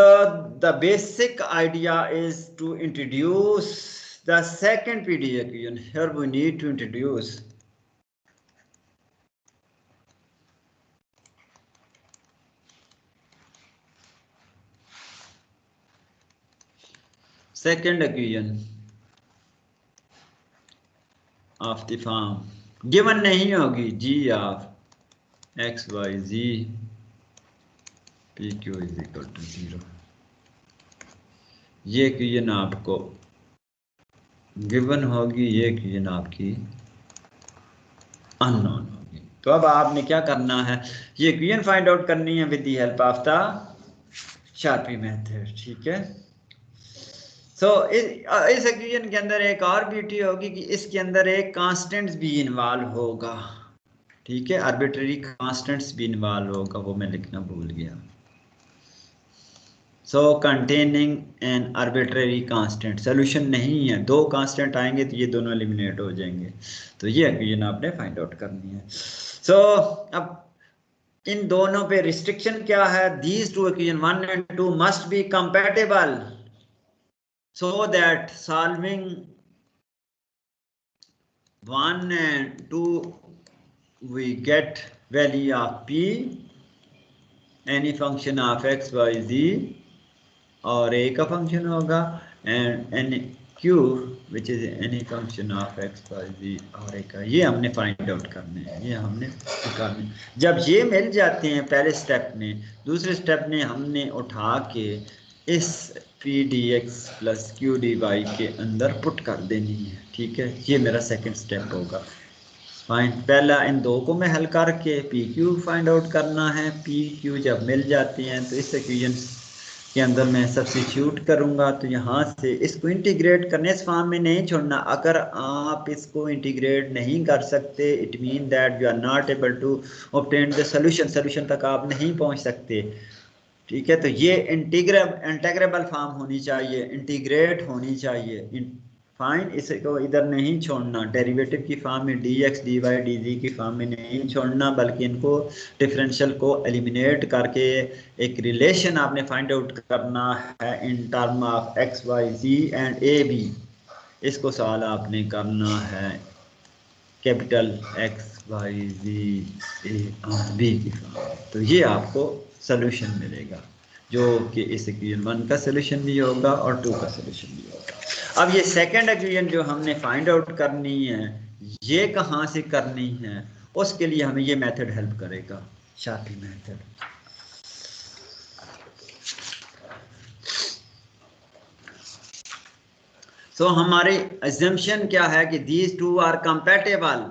the basic idea is to introduce the second PDE equation. Here we need to introduce second equation of the form given नहीं होगी g of x y z p q is equal to 0। ये equation आपको given होगी, ये equation आपकी unknown होगी। तो अब आपने क्या करना है, ये इक्वेशन फाइंड आउट करनी है with the help of the Charpit method, ठीक है। सो इस इक्वेशन के अंदर एक और ब्यूटी होगी कि इसके अंदर एक कांस्टेंट्स भी इन्वॉल्व होगा, ठीक है, आर्बिट्ररी कांस्टेंट्स भी इन्वॉल्व होगा, वो मैं लिखना भूल गया। So containing an arbitrary constant, solution नहीं है, दो कांस्टेंट आएंगे तो ये दोनों एलिमिनेट हो जाएंगे। तो ये इक्वेशन आपने फाइंड आउट करनी है। सो अब इन दोनों पे रिस्ट्रिक्शन क्या है, these two equation 1 and 2 must be compatible so that solving 1 and 2 we get value of p, any function of x y z और a का फंक्शन होगा, and any q which is any function of x y z और a का, ये हमने find out करने हैं, ये हमने निकालने। जब ये मिल जाते हैं पहले स्टेप में, दूसरे स्टेप में हमने उठा के इस p d x plus q d y के अंदर पुट कर देनी है, ठीक है। ये मेरा सेकंड स्टेप होगा। फाइंड, पहला इन दो को मैं हल करके पी क्यू फाइंड आउट करना है। पी क्यू जब मिल जाती हैं तो इस इक्वेशन के अंदर मैं सब्स्टिट्यूट करूंगा, तो यहाँ से इसको इंटीग्रेट करने, इस फॉर्म में नहीं छोड़ना। अगर आप इसको इंटीग्रेट नहीं कर सकते, it mean that you are not able to obtain the solution, solution तक आप नहीं पहुँच सकते, ठीक है। तो ये इंटीग्रेबल फॉर्म होनी चाहिए, इंटीग्रेट होनी चाहिए। फाइन, इसको इधर नहीं छोड़ना, डेरिवेटिव की फॉर्म में d x d y d z की फॉर्म में नहीं छोड़ना, बल्कि इनको डिफरेंशियल को एलिमिनेट करके एक रिलेशन आपने फाइंड आउट करना है in term of x y z and a b. इसको सवाल आपने करना है capital x y z a और बी की फॉर्म। तो ये आपको सोल्यूशन मिलेगा, जो कि इस इक्वेशन 1 का सोल्यूशन भी होगा और 2 का सोल्यूशन भी होगा। अब ये सेकंड इक्वेशन जो हमने फाइंड आउट करनी है, ये कहाँ से करनी है, उसके लिए हमें ये मेथड हेल्प करेगा, शार्पी मेथड। सो हमारी अजम्पशन क्या है कि these two are compatible,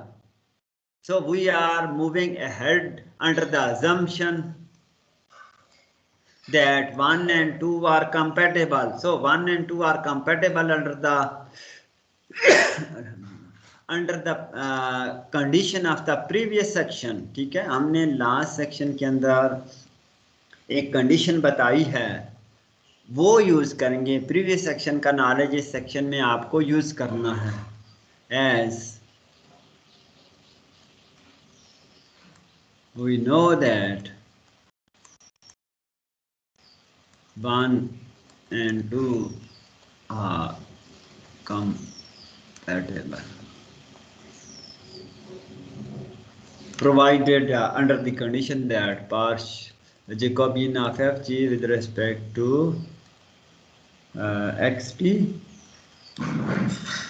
so we are moving ahead under the assumption that 1 and 2 are compatible. So 1 and 2 are compatible under the condition of the previous section, ठीक है। हमने last section के अंदर एक कंडीशन बताई है, वो यूज करेंगे। प्रीवियस सेक्शन का नॉलेज इस सेक्शन में आपको यूज करना है। As we know that 1 and 2 are compatible provided under the condition that partial Jacobian of fg with respect to xp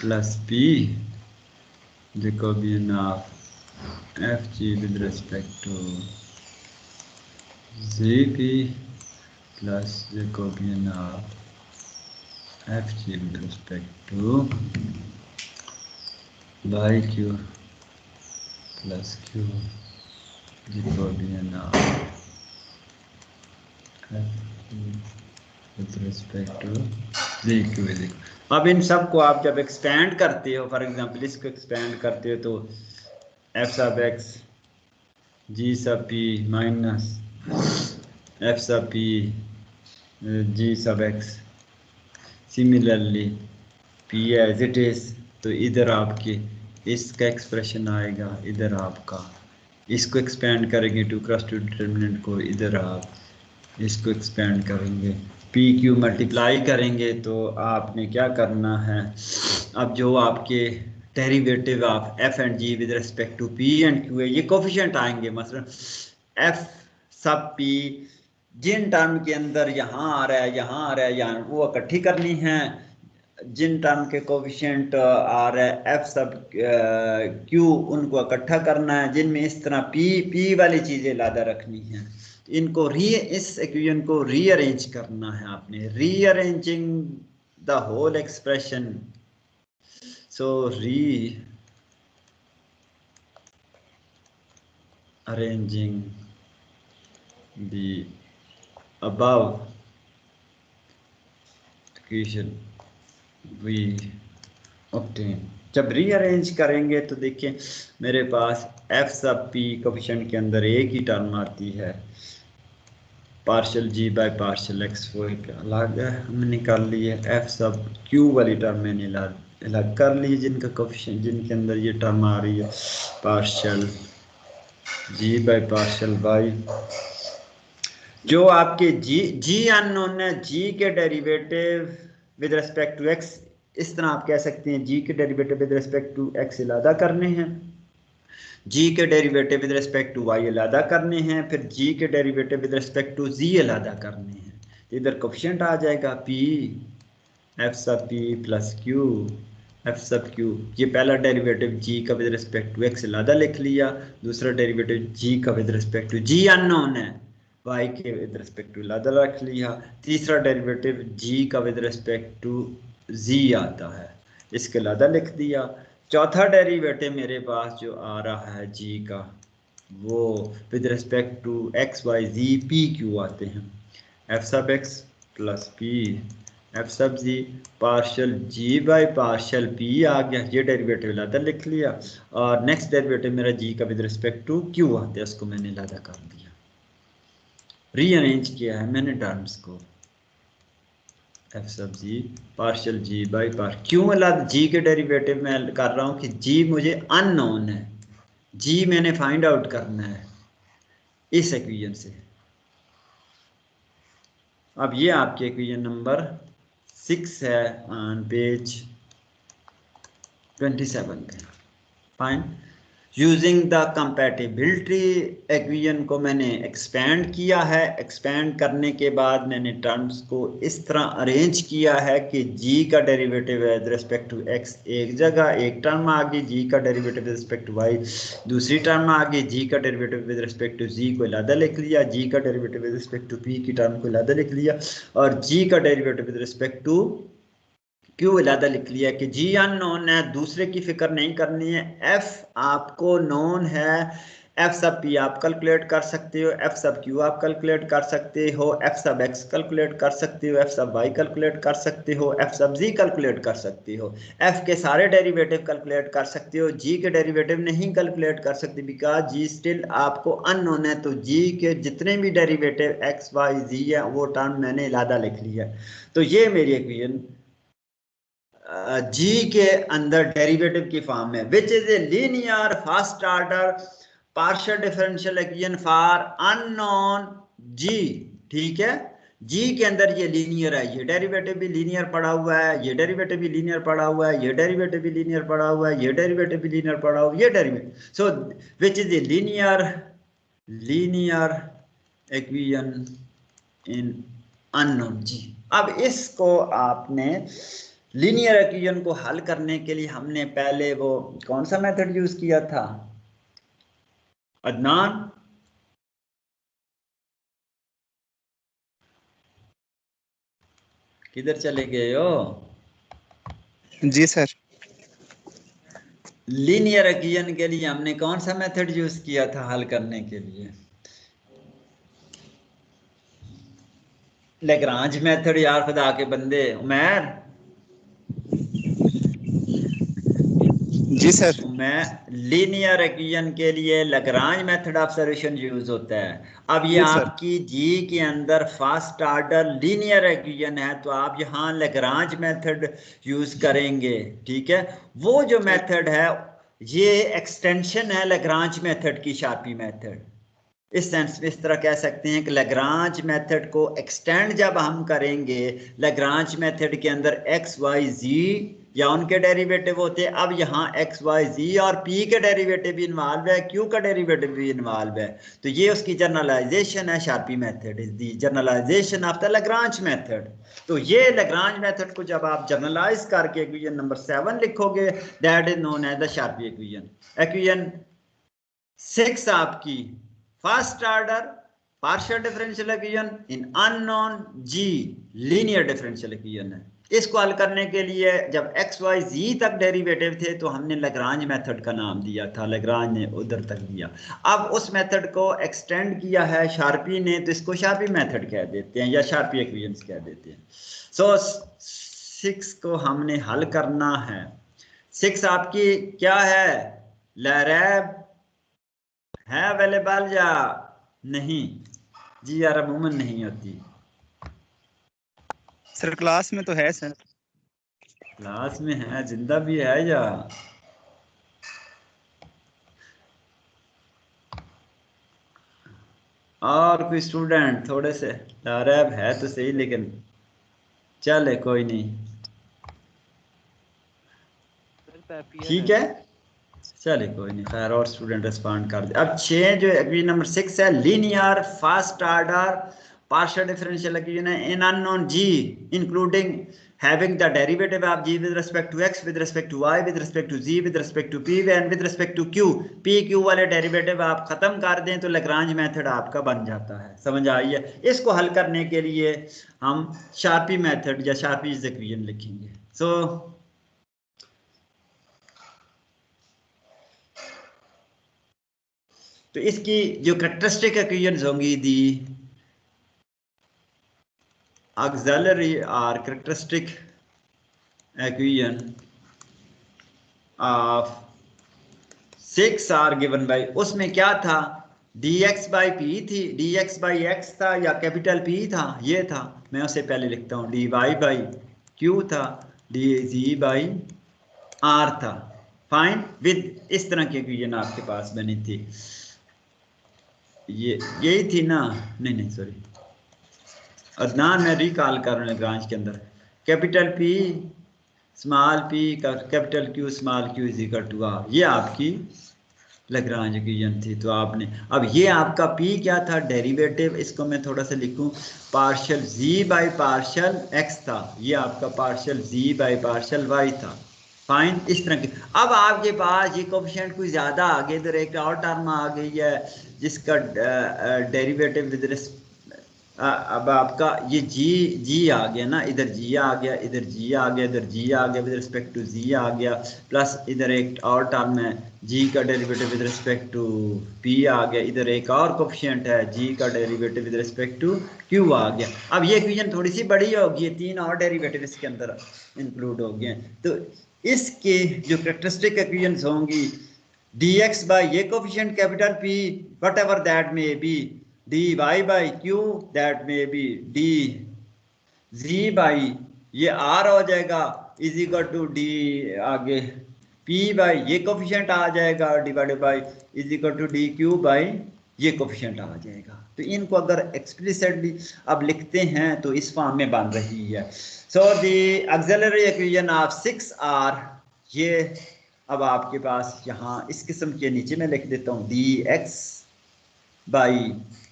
plus p Jacobian of fg with respect to zp plus Jacobian of fg with respect to yq plus q Jacobian of fg with respect to zq is equal। अब इन सब को आप जब expand करते हो, for example इसको expand करते हो, तो f सब x g सब p माइनस f सब p g सब x, similarly p as it is, तो इधर आपके इसका एक्सप्रेशन आएगा, इधर आपका इसको एक्सपेंड करेंगे 2 क्रॉस 2 डिटर्मिनेंट को, इधर आप इसको एक्सपेंड करेंगे, पी क्यू मल्टीप्लाई करेंगे। तो आपने क्या करना है, अब जो आपके derivative of f and g with respect to p and q है, ये कोफिशिएंट आएंगे। मसलन एफ सब पी जिन टर्म के अंदर यहाँ आ रहा है, यहाँ आ रहा है, यहाँ, वो इकट्ठी करनी है। जिन टर्म के कोफिशिएंट आ रहा है एफ सब क्यू, उनको इकट्ठा करना है। जिनमें इस तरह पी वाली चीज़ें लादा रखनी है। तो इनको इस इक्वेशन को रीअरेंज करना है आपने, rearranging the whole expression. So rearranging the above equation we obtain। जब रीअरेंज करेंगे तो देखिए मेरे पास f सब p कोफिशिएंट के अंदर एक ही टर्म आती है, partial g by partial x, वो एक अलग है हमने निकाल ली है। f सब q वाली टर्म मैंने अलग कर ली, जिनका कोफिशिएंट जिनके अंदर ये टर्म आ रही है partial g by partial y। जो आपके g अननोन है, g के derivative with respect to x, इस तरह आप कह सकते हैं g के derivative with respect to x अलग करने हैं, g के derivative with respect to y अलग करने हैं, फिर g के derivative with respect to z अलग करने हैं। इधर कोफिशिएंट आ जाएगा p f सब p प्लस q f सब q। ये पहला डेरिवेटिव g का विद रिस्पेक्ट टू x अलग लिख लिया, दूसरा डेरिवेटिव g का with respect to g unknown है y के विद रिस्पेक्ट टू अलग रख लिया, तीसरा डेरिवेटिव g का विद रिस्पेक्ट टू z आता है, इसके अलग लिख दिया। चौथा डेरिवेटिव मेरे पास जो आ रहा है g का, वो with respect to x y z p q आते हैं, f सब x प्लस p f सब z partial g by partial p आ गया, ये डेरिवेटिव अलग लिख लिया। और नेक्स्ट डेरिवेटिव मेरा g का विद रिस्पेक्ट टू q आते हैं, उसको मैंने अलग कर दिया, रीअरेंज किया है मैंने टर्म्स को। f सब g पार्शियल g बाई पार, क्यों अलग g के डेरिवेटिव में कर रहा हूं कि g मुझे अननोन है, g मैंने फाइंड आउट करना है इस इक्वेशन से। अब ये आपके इक्वेशन नंबर 6 है ऑन पेज 27 पे। Fine, using the compatibility equation को मैंने एक्सपेंड किया है, एक्सपेंड करने के बाद मैंने टर्म्स को इस तरह अरेंज किया है कि g का derivative with respect to x एक जगह एक टर्म आ गई, g का derivative with respect to y दूसरी टर्म आ गई, g का derivative with respect to z को अलग लिख लिया, g का derivative with respect to p की टर्म को अलग लिख लिया, और g का डेरिवेटिव विद रिस्पेक्ट टू क्यों अलग लिख लिया कि g अननोन है, दूसरे की फिक्र नहीं करनी है, f आपको नोन है, f सब p आप कैलकुलेट कर सकते हो, f सब q आप कैलकुलेट कर सकते हो, f सब x कैलकुलेट कर सकते हो, f सब y कैलकुलेट कर सकते हो, f सब z कैलकुलेट कर सकते हो, f के सारे डेरिवेटिव कैलकुलेट कर सकते हो, g के डेरिवेटिव नहीं कैलकुलेट कर सकते बिकॉज g स्टिल आपको अननोन है। तो g के जितने भी डेरिवेटिव x y z है वो टर्म मैंने अलग लिख लिया। तो ये मेरी इक्वेशन g के अंदर डेरिवेटिव की फॉर्म में, which is a linear first order partial differential equation for unknown g। ठीक है, g के अंदर ये लीनियर है, ये डेरिवेटिव भी लीनियर पड़ा हुआ है, ये डेरिवेटिव भी लीनियर पड़ा हुआ है, ये डेरिवेटिव भी लीनियर पड़ा हुआ है, ये डेरिवेटिव भी लीनियर पड़ा हुआ है, ये derivative, so which is a linear equation in unknown g। अब इसको आपने लीनियर इक्वेशन को हल करने के लिए हमने पहले वो कौन सा मेथड यूज किया था अदनान? किधर चले गए हो? जी सर। लीनियर इक्वेशन के लिए हमने कौन सा मेथड यूज किया था हल करने के लिए? लैग्रांज मेथड यार, खुदा के बंदे। उमर जी सर। मैं लीनियर इक्वेशन के लिए Lagrange method of solution use होता है। अब ये जी सर। आपकी जी के अंदर फर्स्ट ऑर्डर लीनियर इक्वेशन है, तो आप यहाँ लैग्रांज मेथड यूज करेंगे। ठीक है, वो जो मेथड है ये एक्सटेंशन है लैग्रांज मेथड की, शार्पी मेथड। इस सेंस में इस तरह कह सकते हैं कि लैग्रांज मेथड को एक्सटेंड जब हम करेंगे, लैग्रांज मेथड के अंदर एक्स वाई जी या उनके डेरिवेटिव होते हैं, अब यहाँ एक्स वाई जी और पी के डेरिवेटिव भी इन्वॉल्व है, क्यू का डेरिवेटिव भी इन्वॉल्व है, तो ये उसकी जनरलाइजेशन है। Charpit method is the generalization of the Lagrange method. तो ये लैग्रांज मेथड को जब आप जनरलाइज करके इक्वेशन नंबर 7 लिखोगे, that is known as the Charpit equation. Equation 6 आपकी first order partial differential equation in unknown z linear differential equation है। इसको हल करने के लिए जब एक्स वाई जी तक डेरिवेटिव थे तो हमने लैग्रांज मेथड का नाम दिया था, लैग्रांज ने उधर तक दिया। अब उस मेथड को एक्सटेंड किया है शार्पी ने, तो इसको शार्पी मेथड कह देते हैं या शार्पी इक्वेशंस कह देते हैं। सो 6 को हमने हल करना है। 6 आपकी क्या है, लैरैब है अवेलेबल या नहीं? जी यार अमूमन नहीं होती सर क्लास में तो है सर। क्लास में है, जिंदा भी है या? और कोई स्टूडेंट थोड़े से लैरैब है तो सही, लेकिन चले कोई नहीं, ठीक है चले कोई नहीं, खैर और स्टूडेंट रिस्पॉन्ड कर दे। अब 6 जो इक्वेशन नंबर 6 है, linear first order partial differential equation है in unknown G including having the derivative of g with respect to x with respect to y with respect to z with respect to p and with respect to q, p q वाले derivative आप खत्म कर दें तो Lagrange method आपका बन जाता है। समझ आई है? इसको हल करने के लिए हम शार्पी मेथड या शार्पी इक्वेशन लिखेंगे। सो तो इसकी जो कैरेक्टरिस्टिक इक्वेशंस होंगी, दी ऑक्सिलरी और characteristic equation of 6 are given by, उसमें क्या था, dx बाई पी थी, dx बाई एक्स था या कैपिटल P था, ये था, मैं उसे पहले लिखता हूँ, dy बाई क्यू था, dz बाई r था। फाइन, विद इस तरह की इक्वेशन आपके पास बनी थी, ये यही थी ना? नहीं सॉरी, अदनान मैं रिकॉल कर रहा हूँ लैग्रांज के अंदर, capital P small p capital Q small q is equal to r, ये आपकी लैग्रांज इक्वेशन थी। तो आपने अब ये आपका P क्या था, डेरिवेटिव, इसको मैं थोड़ा सा लिखूं, partial z by partial x था, ये आपका partial z by partial y था। फाइन, इस तरह की। अब आपके पास ये कोफिशिएंट कोई ज़्यादा आ गए, इधर एक और टर्म आ गई है जिसका डेरिवेटिव विद अब आपका ये जी आ गया ना, इधर जी आ गया, इधर जी आ गया, इधर जी आ गया, विद रिस्पेक्ट टू जी आ गया, प्लस इधर एक और टर्म है जी का derivative with respect to P आ गया, इधर एक और कोफिशिएंट है जी का derivative with respect to Q आ गया। अब ये इक्वेशन थोड़ी सी बड़ी होगी, 3 और डेरिवेटिव इसके अंदर इंक्लूड हो गए। तो इसके जो कैरेक्टरिस्टिक इक्वेशंस होंगी, dx बाई ये coefficient capital P whatever that may be, dy by q that may be dz by ये r हो जाएगा इज इक्वल टू d आगे p बाई ये कोफिशिएंट आ जाएगा divided by is equal to dq by ये coefficient आ जाएगा। तो इनको अगर एक्सप्लिसिटली अब लिखते हैं तो इस फॉर्म में बन रही है। So the auxiliary equation of 6r, ये अब आपके पास यहाँ इस किस्म के नीचे मैं लिख देता हूँ dx बाई,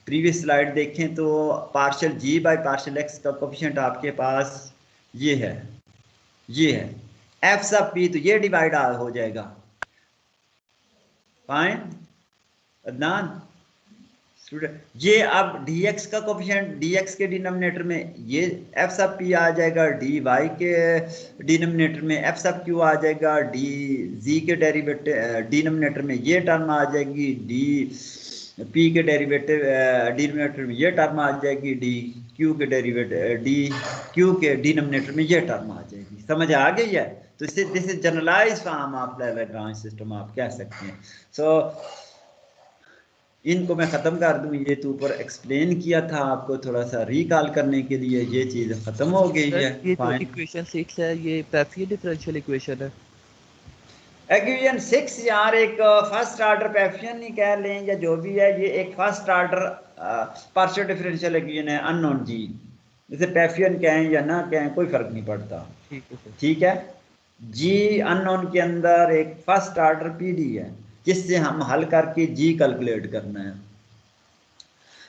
प्रीवियस स्लाइड देखें तो partial ji by partial x का कोफिशिएंट आपके पास ये है, ये है एफ सब पी, तो ये डिवाइड हो जाएगा। फाइन अदनान स्टूडेंट, ये अब dx का कोफिशिएंट, dx के डिनोमिनेटर में ये f सब p आ जाएगा, dy के डिनोमिनेटर में f सब q आ जाएगा, dz के डेरिवेटिव डिनोमिनेटर में ये टर्म आ जाएगी, p के डेरिवेटिव डिनोमिनेटर में ये टर्म आ जाएगी, dq के डेरिवेटिव dq के डिनोमिनेटर में ये टर्म आ जाएगी। समझ आ गई है? तो इससे this is generalized form of Lagrange system आप कह सकते हैं। सो इनको मैं ख़त्म कर दूं, ये तो ऊपर एक्सप्लेन किया था आपको थोड़ा सा रिकॉल करने के लिए, ये चीज़ ख़त्म हो गई है। ये जो इक्वेशन 6 है ये पैफियन डिफरेंशियल इक्वेशन है। इक्वेशन 6 यार एक फर्स्ट ऑर्डर पैफियन ही कह लें या जो भी है, ये एक first order partial differential equation है अननोन जी, जैसे पैफियन कहें या ना कहें कोई फर्क नहीं पड़ता। ठीक है, जी अननोन के अंदर एक फर्स्ट ऑर्डर पीडी है जिससे हम हल करके जी कैलकुलेट करना है।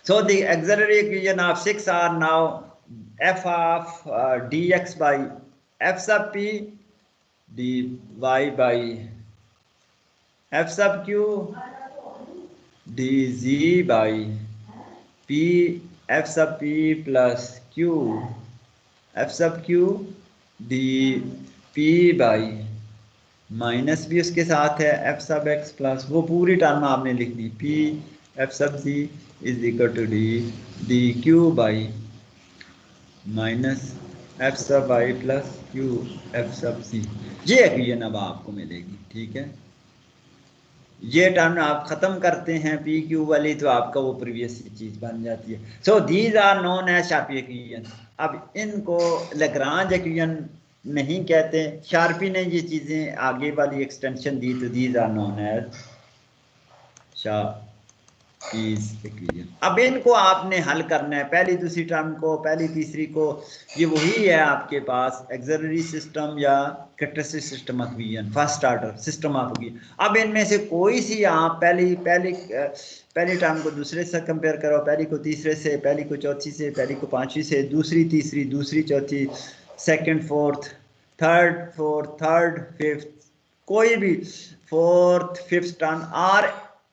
So the auxiliary equation of 6 are now f of dx by f सब p dy बाई f सब q dz by P F sub P plus Q F sub Q D P by minus भी उसके साथ है F sub x plus वो पूरी term आपने लिखनी P F sub C is equal to D D Q by minus F sub Y plus Q F sub C. ये equation अब आपको मिलेगी। ठीक है, ये टर्म आप खत्म करते हैं पी क्यू वाली तो आपका वो प्रीवियस चीज बन जाती है। So these are known as Charpit equation. अब इनको लैग्रांज इक्वेशन नहीं कहते, शार्पी ने ये चीजें आगे वाली एक्सटेंशन दी तो these are known as Charpit's equation. अब इनको आपने हल करना है, पहली दूसरी टर्म को, पहली तीसरी को। ये वही है आपके पास एक्सिलरी सिस्टम या characteristic system of equation, first order system of equation. अब इनमें से कोई सी आप पहली टर्म को दूसरे से कंपेयर करो, पहली को तीसरे से, पहली को चौथी से, पहली को पांचवी से, दूसरी तीसरी, दूसरी चौथी, सेकंड फोर्थ, थर्ड फिफ्थ, कोई भी फोर्थ फिफ्थ टर्म और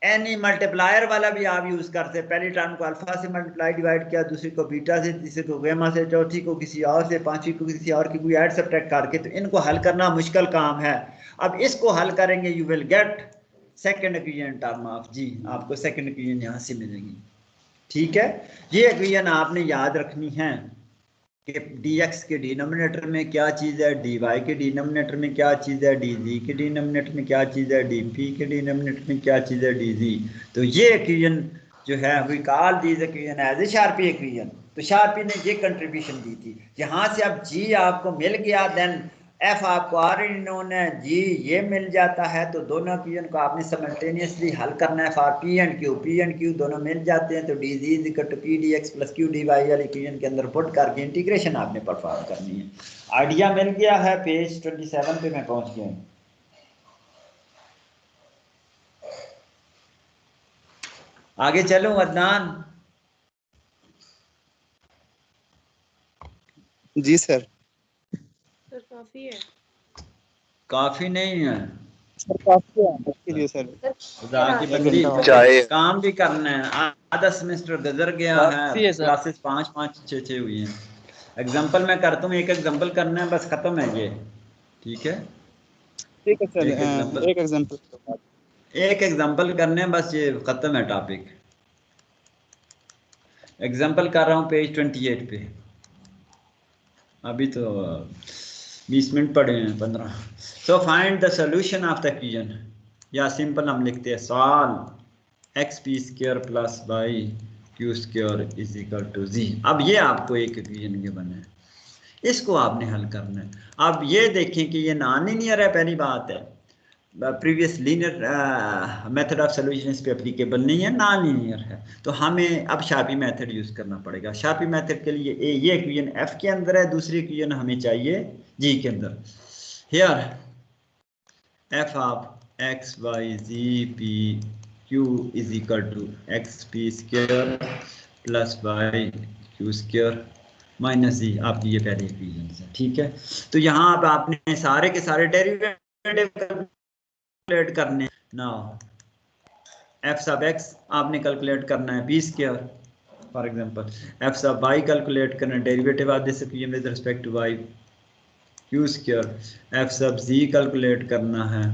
एनी मल्टीप्लायर वाला भी आप यूज करते हैं। पहली टर्म को अल्फा से मल्टीप्लाई डिवाइड किया, दूसरी को बीटा से, तीसरे को गामा से, चौथी को किसी और से, पांचवी को किसी और की कोई ऐड सब्ट्रैक्ट करके। तो इनको हल करना मुश्किल काम है। अब इसको हल करेंगे you will get second equation term of G, आपको सेकंड इक्वेशन यहाँ से मिलेगी। ठीक है, ये इक्वेशन आपने याद रखनी है कि dx के डिनोमिनेटर में क्या चीज़ है, dy के डिनोमिनेटर में क्या चीज़ है, dz के डिनोमिनेटर में क्या चीज़ है, dp के डिनोमिनेटर में क्या चीज़ है, dz। तो ये इक्वेशन जो है we call this equation as a Charpit equation. तो शार्पी ने ये कंट्रीब्यूशन दी थी। यहाँ से अब g आपको मिल गया, देन f आपको ऑलरेडी नोन है, g ये मिल जाता है। तो दोनों इक्वेशन को आपने साइमल्टेनियसली हल करना है फॉर p एंड q दोनों मिल जाते हैं। तो dz is equal to p dx plus q dy वाली इक्वेशन के अंदर पुट करके इंटीग्रेशन आपने परफॉर्म करनी है। आइडिया मिल गया है, पेज 27 पे मैं पहुंच गया हूं। आगे चलूं अदनान? जी सर। सर काफी है। काफी नहीं है सर काफी है, देखिए सर। खुदा की बंदी, काम भी करना है। आधा सेमेस्टर गुजर गया है, क्लासेस 5-5 6-6 हुई हैं। एग्जांपल मैं करता हूँ, एक एग्जांपल करना है बस, खत्म है ये। ठीक है, ठीक है सर, एक एग्जांपल करने हैं बस, ये खत्म है टॉपिक। एग्जांपल कर रहा हूँ पेज 28 पे। अभी तो 20 मिनट पड़े हैं, 15। So find the solution of the equation, या सिंपल हम लिखते हैं solve x p square plus Y q square is equal to g. अब ये आपको एक इक्वेशन के बने हैं, इसको आपने हल करना है। अब ये देखें कि ये नॉन लीनियर है, पहली बात है। Previous linear method of solution इस पे एप्लीकेबल नहीं है, नॉन लीनियर है। तो हमें अब शार्पी मेथड यूज करना पड़ेगा। शार्पी मेथड के लिए ये इक्वेशन एफ के अंदर है, दूसरी इक्वेशन हमें चाहिए जी के अंदर। Here F of x y ji p q is equal to x p square plus Y q square minus जी, आपकी ये पहली इक्वेशन है। ठीक है, तो यहाँ अब आपने सारे के सारे डेरिवेटिव कैलकुलेट करने। नाउ एफ सब एक्स आपने कैलकुलेट करना है p square, for example f sub y calculate करना है, derivative of this equation with respect to y q square. F sub z calculate करना है,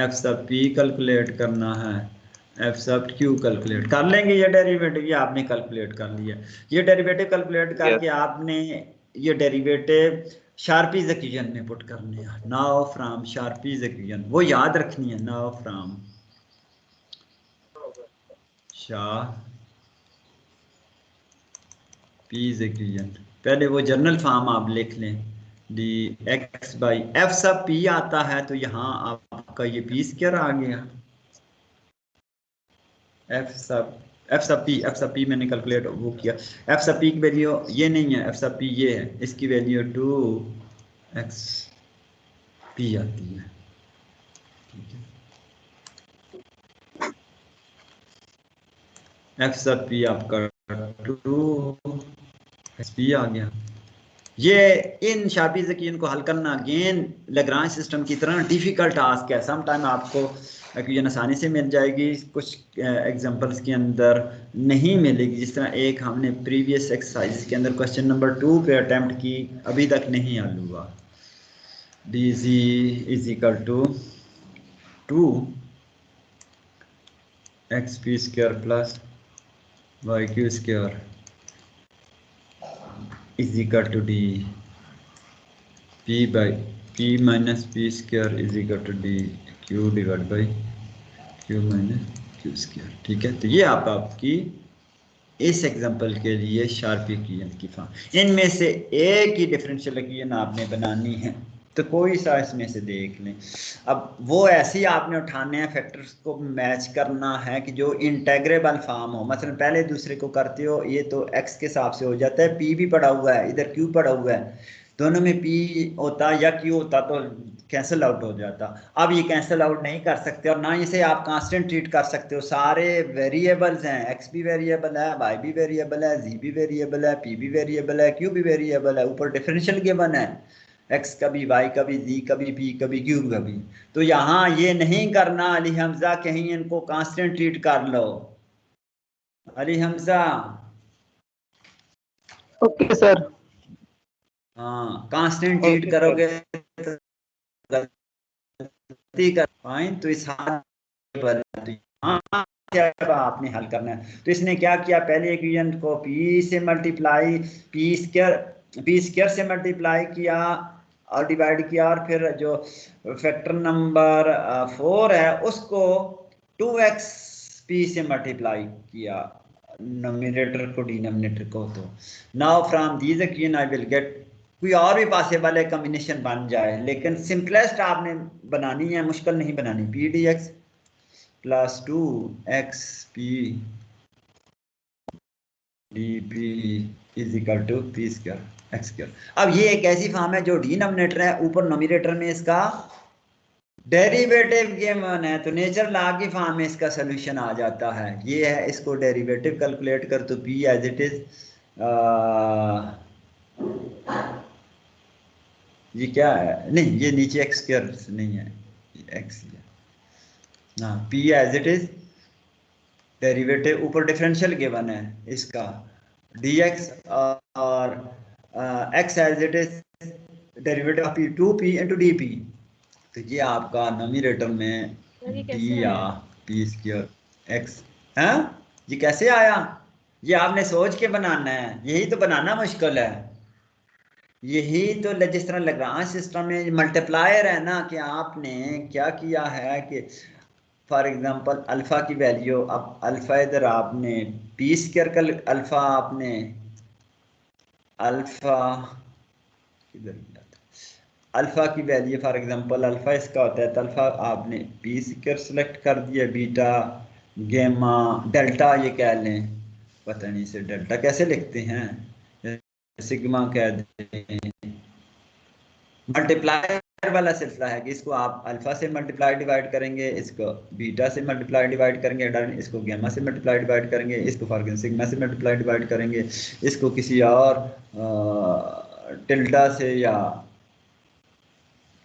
एफ सब पी कैलकुलेट करना है, F sub Q calculate कर लेंगे। ये डेरिवेटिव ये आपने कैलकुलेट कर लिया। ये डेरिवेटिव कैलकुलेट करके आपने ये डेरिवेटिव शार्पीज इक्वेशन में पुट करने हैं। नाउ फ्रॉम शार्पीज इक्वेशन, वो याद रखनी है। नाउ फ्रॉम शार्पीज इक्वेशन, पहले वो जनरल फॉर्म आप लिख लें, D x by F sub P आता है, तो यहाँ आपका ये पी स्क्वायर आ गया। एफ सब पी मैंने कैलकुलेट वो किया। एफ सब पी की वैल्यू ये नहीं है, एफ सब पी ये है, इसकी वैल्यू 2x पी आती है। ठीक है, एफ सब पी आपका 2x पी आ गया। ये इन शार्पीज यकीन को हल करना अगेन लैग्रांज सिस्टम की तरह डिफिकल्ट टास्क है। सम टाइम आपको यकीन आसानी से मिल जाएगी, कुछ एग्जांपल्स के अंदर नहीं मिलेगी। जिस तरह एक हमने प्रीवियस एक्सरसाइज के अंदर क्वेश्चन नंबर 2 पे अटेम्प्ट की, अभी तक नहीं हल हुआ। dz is equal to 2xp² plus yq² is equal to d p minus p² is equal to d q divide by q minus q²। ठीक है, तो ये आपकी इस एग्जांपल के लिए शार्प इक्वेशन की फॉर्म। इनमें से एक ही डिफरेंशियल इक्वेशन आपने बनानी है, तो कोई सा इसमें से देख लें। अब वो ऐसे ही आपने उठाने हैं, फैक्टर्स को मैच करना है कि जो इंटेग्रेबल फॉर्म हो। मतलब पहले दूसरे को करते हो, ये तो x के हिसाब से हो जाता है, p भी पड़ा हुआ है, इधर q पड़ा हुआ है, दोनों में p होता या q होता तो कैंसिल आउट हो जाता। अब ये कैंसिल आउट नहीं कर सकते, और ना इसे आप कांस्टेंट ट्रीट कर सकते हो। सारे वेरिएबल्स हैं, x भी वेरिएबल है, y भी वेरिएबल है, z भी वेरिएबल है, p भी वेरिएबल है, q भी वेरिएबल है, ऊपर डिफरेंशियल गिवन है, x कभी y कभी z कभी p कभी q कभी। तो यहाँ ये नहीं करना अली हमजा, कहीं इनको कांस्टेंट ट्रीट कर लो। Ali Hamza okay sir. हाँ, कांस्टेंट ट्रीट करोगे तो गलती कर पाए तो इस आपने हल करना है। तो इसने क्या किया, पहले इक्वेशन को p से मल्टीप्लाई p² से मल्टीप्लाई किया और डिवाइड किया, और फिर जो फैक्टर नंबर 4 है उसको 2xp से मल्टीप्लाई किया, नोमिनेटर को डिनोमिनेटर को। तो now from these equation I will get, कोई और भी पॉसिबल है कॉम्बिनेशन बन जाए, लेकिन सिंपलेस्ट आपने बनानी है, मुश्किल नहीं बनानी। p dx plus 2xp dp is equal to p² x²। अब ये एक ऐसी फॉर्म है जो डिनोमिनेटर है, ऊपर नोमिनेटर में इसका डेरिवेटिव गिवन है, तो नेचर लॉ की फॉर्म में इसका सोल्यूशन आ जाता है। ये है, इसको डेरिवेटिव कैलकुलेट कर तो p एज इट इज, ये क्या है, नहीं ये नीचे x² नहीं है, x है ना, p as it is derivative, ऊपर डिफरेंशियल गिवन है इसका dx, और x as it is derivative of p 2p into dp। तो ये आपका नोमिनेटर में d या p² x है। ये कैसे आया, ये आपने सोच के बनाना है, यही तो बनाना मुश्किल है। यही तो जिस तरह लैग्रांज सिस्टम में मल्टीप्लायर है ना, कि आपने क्या किया है कि फॉर एग्जांपल अल्फा की वैल्यू, अब अल्फा इधर आपने p² का अल्फा, आपने अल्फा किधर गया था, अल्फा की वैल्यू फॉर एग्जांपल अल्फा इसका होता है, तो अल्फा आपने p² सेलेक्ट कर दिया, बीटा गेमा डेल्टा ये कह लें, पता नहीं इसे डेल्टा कैसे लिखते हैं, सिग्मा कह दें। मल्टीप्लायर वाला सिलसिला है कि इसको आप अल्फा से मल्टीप्लाई डिवाइड करेंगे, इसको बीटा से मल्टीप्लाई डिवाइड करेंगे, इसको गेमा से मल्टीप्लाई डिवाइड करेंगे, इसको फॉर सिग्मा से मल्टीप्लाई डिवाइड करेंगे, इसको किसी और टिल्डा से या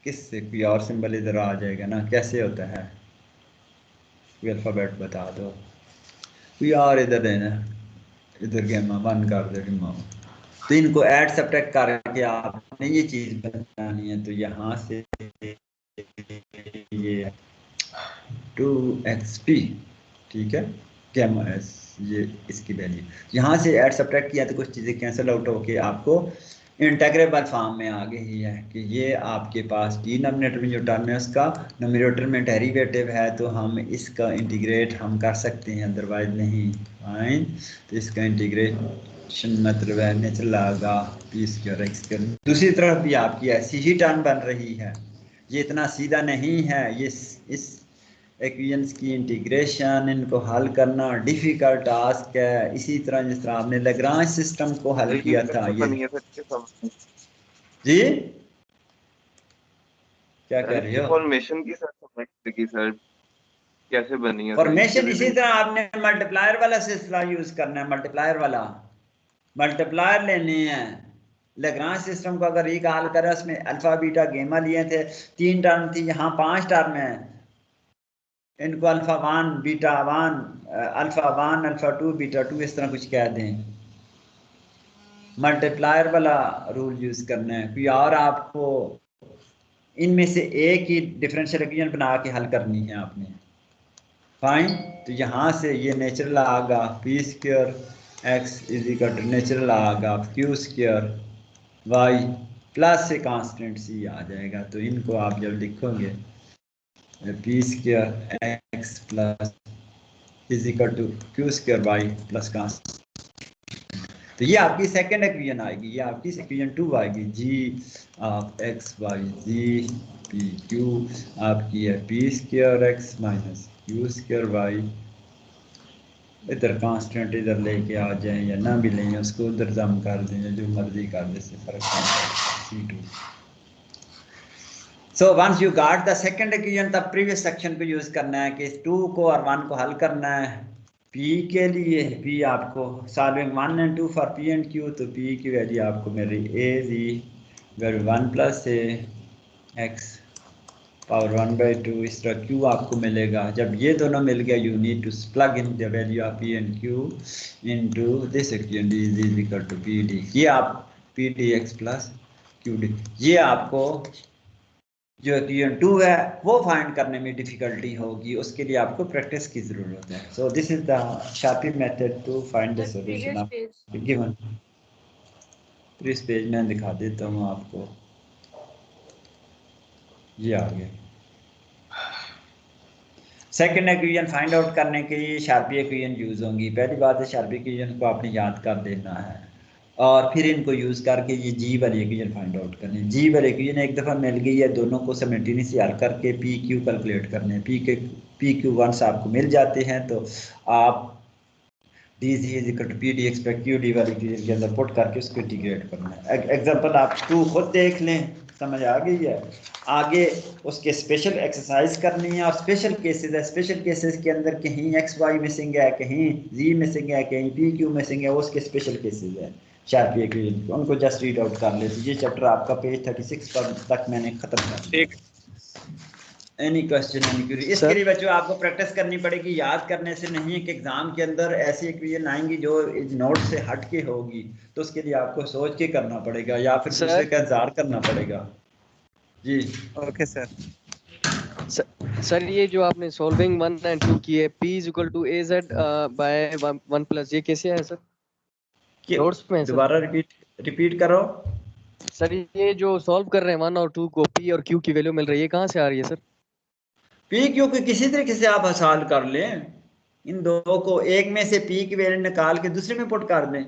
किससे कोई और सिंबल इधर आ जाएगा ना, कैसे होता है, कोई अल्फ़ाबेट बता दो, कोई और इधर देना, इधर गेमा 1 कर दे गेमा। तो इनको ऐड सब्ट्रैक्ट करके आपने ये चीज बनानी है। तो यहाँ से ये 2xp, ठीक है, गेमा एस, ये इसकी वैल्यू यहाँ से ऐड सब्ट्रैक्ट किया तो कुछ चीज़ें कैंसिल आउट होके आपको इंटेग्रेबल फॉर्म में आ गई है कि ये आपके पास डिनोमिनेटर में जो टर्म है उसका नोमिनेटर में डेरिवेटिव है, तो हम इसका इंटीग्रेट हम कर सकते हैं, अदरवाइज नहीं। फाइन, तो इसका इंटीग्रेशन मतलब है नेचर लगा p² x²। दूसरी तरफ भी आपकी ऐसी ही टर्म बन रही है, ये इतना सीधा नहीं है, ये इस इक्वेशंस की इंटीग्रेशन, इनको हल करना डिफिकल्ट टास्क है। इसी तरह जिस तरह आपने लैग्रांज सिस्टम को हल किया था, ये जी क्या कह रही हो, फॉर्मेशन की सर कैसे बनी है? फॉर्मेशन इसी तरह आपने मल्टीप्लायर वाला सिलसिला यूज करना है, मल्टीप्लायर वाला, मल्टीप्लायर लेने हैं लेग्रांज सिस्टम को अगर रिकॉल करें, उसमें अल्फा बीटा गेमा लिए थे, 3 टर्म थी, यहाँ 5 टर्म है। इनको alpha 1 beta 1 alpha 1 alpha 2 beta 2 इस तरह कुछ कह दें। मल्टीप्लायर वाला रूल यूज करना है, कोई और आपको इनमें से एक ही डिफरेंशियल इक्वेशन बना के हल करनी है आपने। फाइन, तो यहाँ से ये नेचुरल आएगा p square x is equal to natural आएगा क्यू स्क्वायर वाई प्लस से कांस्टेंट सी आ जाएगा। तो इनको आप जब लिखोगे p square x plus is equal to q square y plus constant, तो ये आपकी सेकेंड इक्वेशन आएगी। ये आपकी इक्वेशन 2 आएगी, g of x y ji p q आपकी है p square x minus q square y. इधर कांस्टेंट इधर लेके आ जाए या ना भी लें, उसको उधर जम कर दें, जो मर्जी कर दे, से फर्क नहीं पड़ता। So once you got the second equation, तब प्रीवियस सेक्शन को यूज करना है कि 2 को और 1 को हल करना है। P के लिए P आपको solving 1 and 2 for P and Q, तो P की वैल्यू आपको मेरी A जी value 1 plus a x power 1/2 इस तरह Q आपको मिलेगा। जब ये दोनों मिल गया, you need to plug in the value of P and Q into this equation D is equal to PD। ये आप PDX प्लस QD, ये आपको जो इक्वेशन 2 है वो फाइंड करने में डिफिकल्टी होगी, उसके लिए आपको प्रैक्टिस की जरूरत है। So this is the Charpit method to find the solution of given. इस पेज में दिखा देता हूँ आपको, ये आ गया। सेकंड इक्वेशन फाइंड आउट करने के लिए शार्पी इक्वेशन यूज होंगी। पहली बात है शार्पी इक्वेशन को आपने याद कर देना है और फिर इनको यूज करके ये जी वाली इक्वेशन फाइंड आउट करनी है। जी वाली इक्वेशन एक दफ़ा मिल गई है, दोनों को सिमल्टेनियसली हल करके पी क्यू कैलकुलेट करने हैं। पी क्यू वंस आपको मिल जाते हैं तो आप d z is equal to p d x पे क्यू डी वाली इक्वेशन के अंदर पुट करके उसको इंटीग्रेट करना है। एग्जांपल आप 2 खुद देख लें, समझ आ गई है। आगे उसके स्पेशल एक्सरसाइज करनी है और स्पेशल केसेस है। स्पेशल केसेस के अंदर कहीं एक्स वाई मिसिंग है, कहीं जी मिसिंग है, कहीं पी क्यू मिसिंग है, उसके स्पेशल केसेस है शार्पी इक्वेशन, उनको जस्ट रीड आउट कर लेते। ये चैप्टर आपका पेज 36 पर तक मैंने खत्म कर दिया। Any question any query? इसके लिए बच्चों आपको प्रैक्टिस करनी पड़ेगी, याद करने से नहीं है कि एग्जाम के अंदर ऐसी इक्वेशन आएंगी जो नोट से हट के होगी, तो उसके लिए आपको सोच के करना पड़ेगा या फिर दूसरे का इंतजार करना पड़ेगा। जी ओके सर। सर ये जो आपने सॉल्विंग 1 and 2 की है, P is equal to AZ by 1 plus, ये कैसे है सर? नोट्स में दोबारा रिपीट करो सर। ये जो सॉल्व कर रहे हैं 1 और 2 को, P और Q की वैल्यू मिल रही है, कहाँ से आ रही है सर? P क्यू को किसी तरीके से आप हसाल कर लें, इन दो को एक में से P की वैल्यू निकाल के दूसरे में पुट कर दें।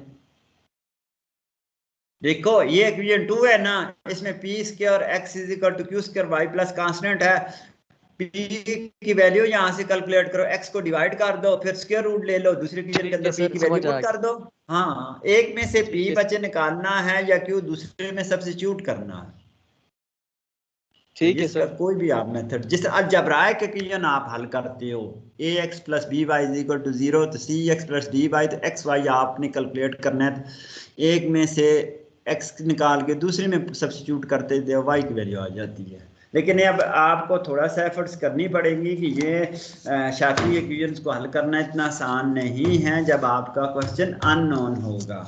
देखो ये इक्वेशन 2 है ना, इसमें P square x is equal to q square y plus constant है। P की वैल्यू यहाँ से कैलकुलेट करो, x को डिवाइड कर दो, फिर स्क्वायर रूट ले लो, दूसरे इक्वेशन के अंदर P की वैल्यू पुट कर दो। हाँ, एक में से P बचे निकालना है या Q दूसरे में सब्स्टिट्यूट करना है। ठीक है सर। कोई भी आप मेथड, जिस अलजेब्राइक इक्वेशन आप हल करते हो ax plus B Y is equal to 0, तो cx प्लस डी वाई, तो एक्स वाई आपने कैलकुलेट करना है, एक में से x निकाल के दूसरे में सब्स्टिट्यूट करते थे, y की वैल्यू आ जाती है। लेकिन अब आपको थोड़ा सा एफर्ट्स करनी पड़ेंगी कि ये शार्पी इक्वेशंस को हल करना इतना आसान नहीं है जब आपका क्वेश्चन अननोन होगा।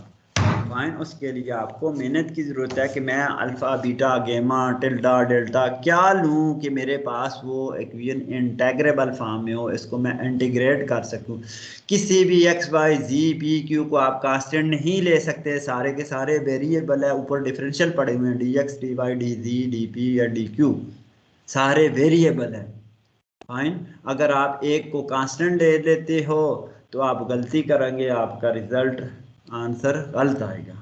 फाइन, उसके लिए आपको मेहनत की ज़रूरत है कि मैं अल्फ़ा बीटा गेमा टिल्डा डेल्टा क्या लूँ कि मेरे पास वो इक्वेशन इंटेग्रेबल फॉर्म में हो, इसको मैं इंटीग्रेट कर सकूँ। किसी भी एक्स वाई जी पी क्यू को आप कांस्टेंट नहीं ले सकते, सारे के सारे वेरिएबल है, ऊपर डिफरेंशियल पड़े हुए हैं, d x d y d z d p या डी क्यू, सारे वेरिएबल है। फाइन, अगर आप एक को कांस्टेंट ले लेते हो तो आप गलती करेंगे, आपका रिजल्ट आंसर गलत आएगा।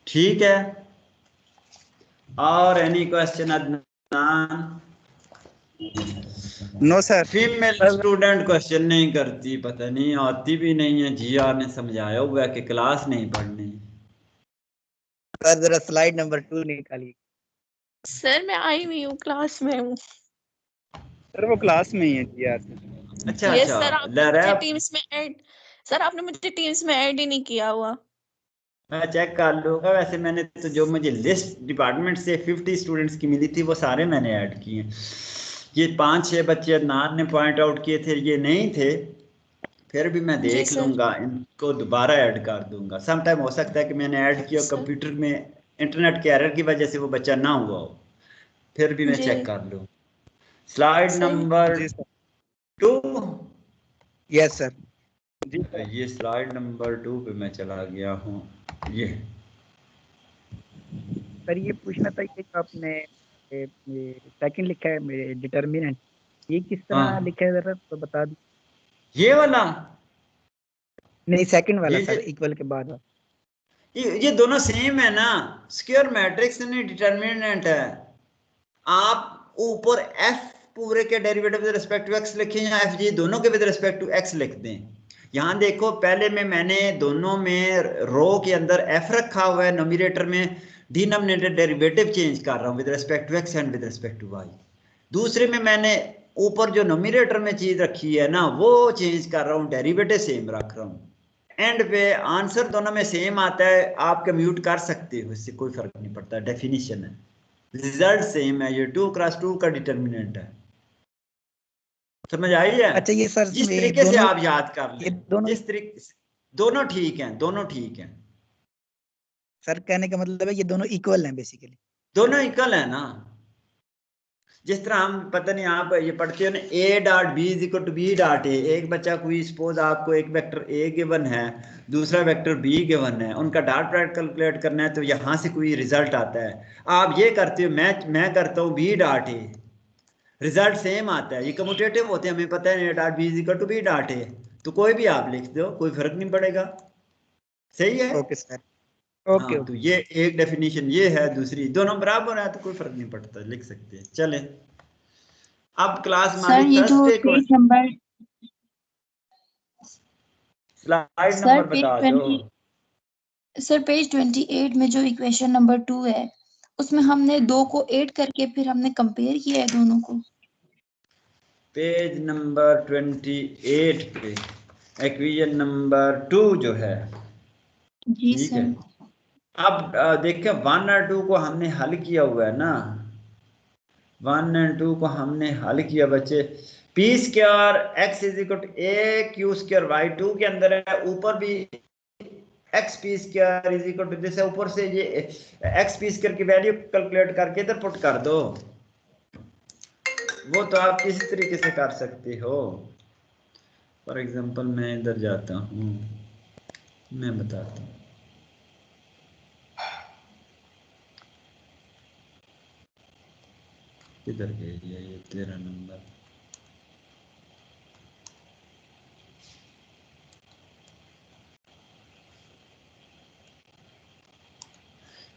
ठीक है, और any question Adnan? No sir. Female student question नहीं करती, पता नहीं आती भी नहीं है। जिया ने समझाया हुआ है कि क्लास नहीं पढ़नी। सर जरा स्लाइड नंबर 2 निकालिए। सर मैं आई हुई हूँ, क्लास में हूँ। सर वो क्लास में ही है जी यार। अच्छा यस अच्छा, सर, आपने मुझे टीम्स में ऐड, सर आपने मुझे टीम्स में ऐड ही नहीं किया हुआ। मैं चेक कर लूंगा। वैसे मैंने तो जो मुझे लिस्ट डिपार्टमेंट से 50 स्टूडेंट्स की मिली थी वो सारे मैंने ऐड किए। ये 5-6 बच्चे अदनान ने पॉइंट आउट किए थे, ये नहीं थे, फिर भी मैं जी देख सर। लूंगा, इनको दोबारा ऐड कर दूंगा। सम टाइम हो सकता है कि मैंने ऐड किया सर। कंप्यूटर में इंटरनेट के एरर की वजह से वो बच्चा ना हुआ हो, फिर भी मैं जी चेक कर लूँ। Slide sir. नंबर जी सर। 2। Yes sir. जी सर। ये स्लाइड नंबर 2 पे मैं चला गया हूँ। ये सर ये पूछना था कि आपने सेकंड लिखा है मेरे डिटर्मिनेंट, ये किस तरह हाँ, लिखा है जरा तो बता दो। ये वाला, नहीं सेकंड वाला ये सर, इक्वल के बाद वाला। ये दोनों सेम है ना, स्क्वायर मैट्रिक्स नहीं डिटर्मिनेंट है। आप ऊपर एफ पूरे के derivative with respect to x लिखें या एफ जी दोनों के विद रिस्पेक्ट टू एक्स लिख दें। यहां देखो पहले में मैंने दोनों में रो के अंदर एफ रखा हुआ है, नोमिनेटर में डिनोमिनेटर डेरिवेटिव चेंज कर रहा हूं with respect to x and with respect to y. दूसरे में मैंने ऊपर जो नोमिनेटर में चीज रखी है ना वो चेंज कर रहा हूं, डेरिवेटिव सेम रख रहा हूं। एंड पे आंसर दोनों में सेम आता है, आप कम्यूट कर सकते हो, इससे कोई फर्क नहीं पड़ता, डेफिनेशन है, रिजल्ट सेम है। ये 2x2 का डिटर्मिनेंट है। समझ आई है? अच्छा ये सर जिस ये तरीके से दोनों, आप याद कर ये लें, दोनों जिस तरीके से, दोनों ठीक हैं, दोनों ठीक हैं, सर कहने का मतलब है ये दोनों इक्वल हैं बेसिकली। दोनों इक्वल है ना। जिस तरह हम पता नहीं आप ये पढ़ते हो ना, a dot b is equal to b dot a. एक बच्चा कोई सपोज आपको एक वेक्टर ए गिवन है, दूसरा वेक्टर बी गिवन है, उनका डॉट प्रोडक्ट कैलकुलेट करना है, तो यहाँ से कोई रिजल्ट आता है। आप ये करते हो, मैं करता हूँ b dot a, result same आता है। ये कम्यूटेटिव होते हैं, हमें पता है dot b is equal to b dot a, तो कोई भी आप लिख दो, कोई फर्क नहीं पड़ेगा। सही है? Okay sir. ओके हाँ, तो ओके। ये एक डेफिनेशन ये है, दूसरी दोनों बराबर है तो कोई फर्क नहीं पड़ता, लिख सकते हैं। चले अब क्लास सर हमारी ये जो थर्सडे को है। Page number slide sir number page बता दो। 20 सर पेज 28 में जो इक्वेशन नंबर 2 है उसमें हमने 2 को ऐड करके फिर हमने कंपेयर किया है दोनों को। पेज नंबर 28 पे इक्वेशन नंबर 2 जो है, जी ठीक है। सर। अब देखिए 1 और 2 को हमने हल किया हुआ है ना, 1 और 2 को हमने हल किया बच्चे। P square x is equal to a q square y 2 के अंदर है, ऊपर भी x p square is equal to, जैसे ऊपर से ये एक्स पी स्क्वायर की वैल्यू कैलकुलेट करके इधर पुट कर दो, वो तो आप किसी तरीके से कर सकते हो। फॉर एग्जांपल मैं इधर जाता हूँ, मैं बताता हूँ। किधर गई ये 13 नंबर,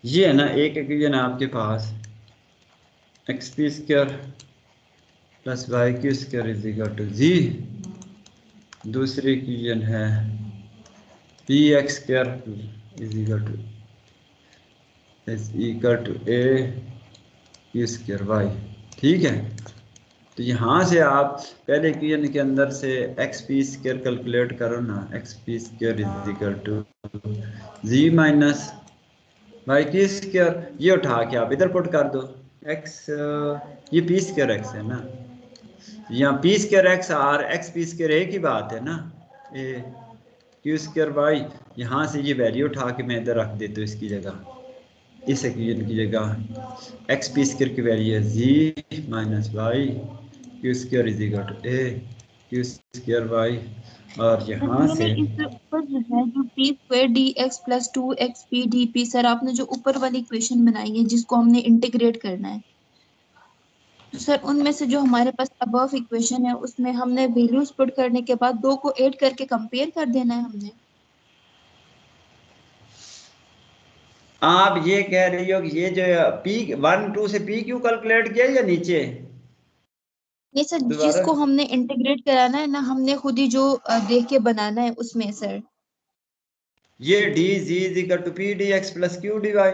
ये है ना एक इक्वेशन आपके पास, x p square plus Y q square is equal to g. दूसरी इक्वेशन है p x square is equal to a q square y, ठीक है। तो यहाँ से आप पहले इक्वेशन के अंदर से एक्स पी स्क्वायर कैलकुलेट करो ना, x p square is equal to z minus y q square, ये उठा के आप इधर पुट कर दो। एक्स ये पी स्क्वायर एक्स है ना, यहाँ पी स्क्वायर एक्स और एक्स पी स्क्वायर एक ही बात है ना, ए क्यू स्क्वायर वाई। यहाँ से ये वैल्यू उठा के मैं इधर रख देता हूँ इसकी जगह, इस इक्वेशन की जगह एक्स पी स्क्वायर की वैल्यू है g minus y q square is equal to a q square y, और सर यहाँ मैंने से इस ऊपर जो है जो p square dx plus 2xp dp, sir आपने जो ऊपर वाली इक्वेशन बनाई है जिसको हमने इंटीग्रेट करना है, तो सर उनमें से जो हमारे पास अबव इक्वेशन है उसमें हमने वैल्यूज पुट करने के बाद 2 को ऐड करके कंपेयर कर देना है हमने। आप ये कह रही हो कि ये जो पी 1 2 से पी क्यू कैलकुलेट किया या नीचे नहीं सर, दोबारा? जिसको हमने इंटीग्रेट कराना है ना, हमने खुद ही जो देख के बनाना है उसमें सर। ये d z is equal to p d x plus q d y.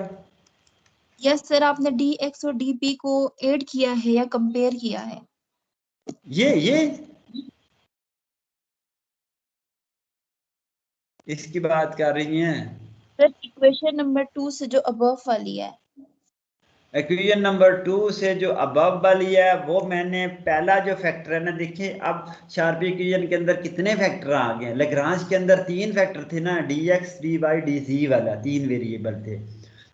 Yes sir, आपने dx और dp को ऐड किया है या कंपेयर किया है? ये इसकी बात कर रही हैं? सर इक्वेशन नंबर 2 से जो अबव वाली है, इक्वेशन नंबर 2 से जो अबव वाली है वो मैंने पहला जो फैक्टर है ना, देखिए अब शार्पी इक्वेशन के अंदर कितने फैक्टर आ गए। लैग्रांज के अंदर 3 फैक्टर थे ना, dx dy dz वाला 3 वेरिएबल थे,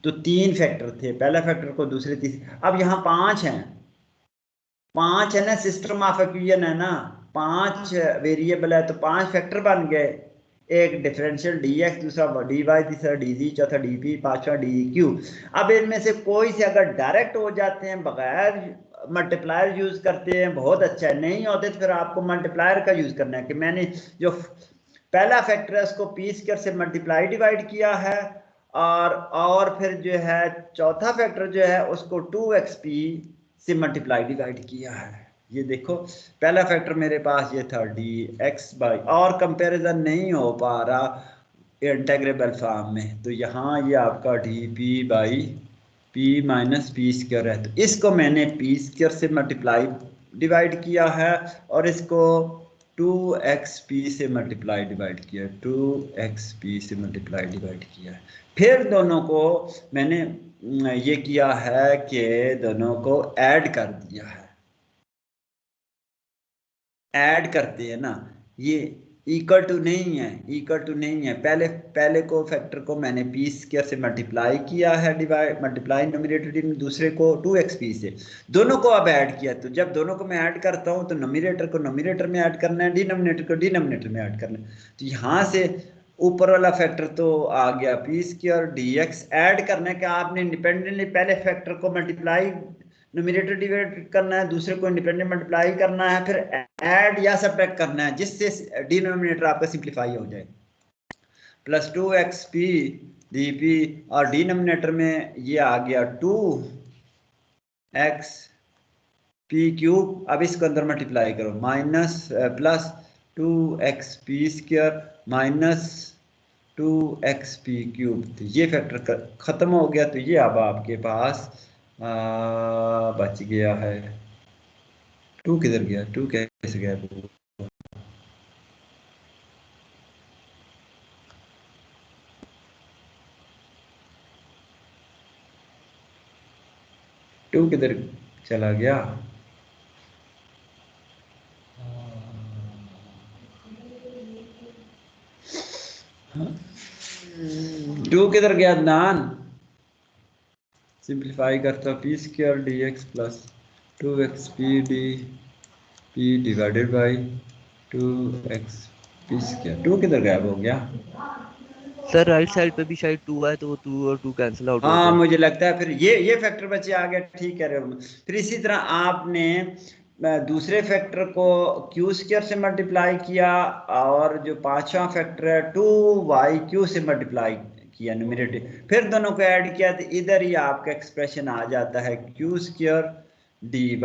तो 3 फैक्टर थे, पहला फैक्टर को दूसरे तीसरे, अब यहाँ 5 हैं, 5 है ना, सिस्टम ऑफ इक्वेशन है ना, 5 वेरिएबल है तो 5 फैक्टर बन गए। एक डिफरेंशियल dx, दूसरा dy, तीसरा dz, चौथा dp, पांचवा dq। अब इनमें से कोई से अगर डायरेक्ट हो जाते हैं बगैर मल्टीप्लायर यूज करते हैं बहुत अच्छा है, नहीं होते तो फिर आपको मल्टीप्लायर का यूज करना है कि मैंने जो पहला फैक्टर है उसको पी स्क्वायर से मल्टीप्लाई डिवाइड किया है, और फिर जो है चौथा फैक्टर जो है उसको 2xp से मल्टीप्लाई डिवाइड किया है। ये देखो पहला फैक्टर मेरे पास ये था dx बाई, और कंपैरिजन नहीं हो पा रहा इंटेग्रेबल फॉर्म में, तो यहाँ ये आपका dp by p minus p square है, तो इसको मैंने पी स्क्वायर से मल्टीप्लाई डिवाइड किया है और इसको 2xp से मल्टीप्लाई डिवाइड किया, 2xp से मल्टीप्लाई डिवाइड किया है। फिर दोनों को मैंने ये किया है कि दोनों को ऐड कर दिया है, ऐड करते हैं ना, ये इक्वल टू नहीं है, इक्वल टू नहीं है। पहले को फैक्टर को मैंने पी स्क्वायर से मल्टीप्लाई किया है, डिवाइड मल्टीप्लाई नोमिनेटर में, दूसरे को 2xp से, दोनों को अब ऐड किया। तो जब दोनों को मैं ऐड करता हूं तो नोमिनेटर को नोमिनेटर में ऐड करना है, डिनोमिनेटर को डिनोमिनेटर में ऐड करना है। तो यहाँ से ऊपर वाला फैक्टर तो आ गया पी स्क्वायर dx, ऐड करने का आपने इंडिपेंडेंटली पहले फैक्टर को मल्टीप्लाई न्यूमरेटर डिवाइड करना है, दूसरे को इंडिपेंडेंट मल्टीप्लाई करना है, फिर ऐड या सबट्रैक्ट करना है जिससे डिनोमिनेटर आपका सिंप्लीफाई हो जाए। प्लस 2xp dp और डिनोमिनेटर में ये आ गया 2xp क्यूब, अब इसको अंदर मल्टीप्लाई करो, minus plus 2xp square minus 2xp cube, तो ये फैक्टर खत्म हो गया। तो ये अब आपके पास बच गया है। 2 किधर गया, 2 कैसे गया, 2 किधर चला गया, 2 किधर गया अदनान? सिंप्लीफाई करता P square dx plus 2xp dp divided by 2xp square. 2 किधर गायब हो गया सर? राइट साइड पे भी शायद 2 है तो 2 और 2 कैंसिल आउट हो गया। हाँ मुझे लगता है फिर ये फैक्टर बचे आ गया, ठीक कह रहे हो। फिर इसी तरह आपने दूसरे फैक्टर को क्यू स्क्वायर से मल्टीप्लाई किया और जो पांचवा फैक्टर है 2yq से मल्टीप्लाई किया न्यूमरेटर, फिर दोनों को ऐड किया तो इधर ही आपका एक्सप्रेशन आ जाता है Q square dy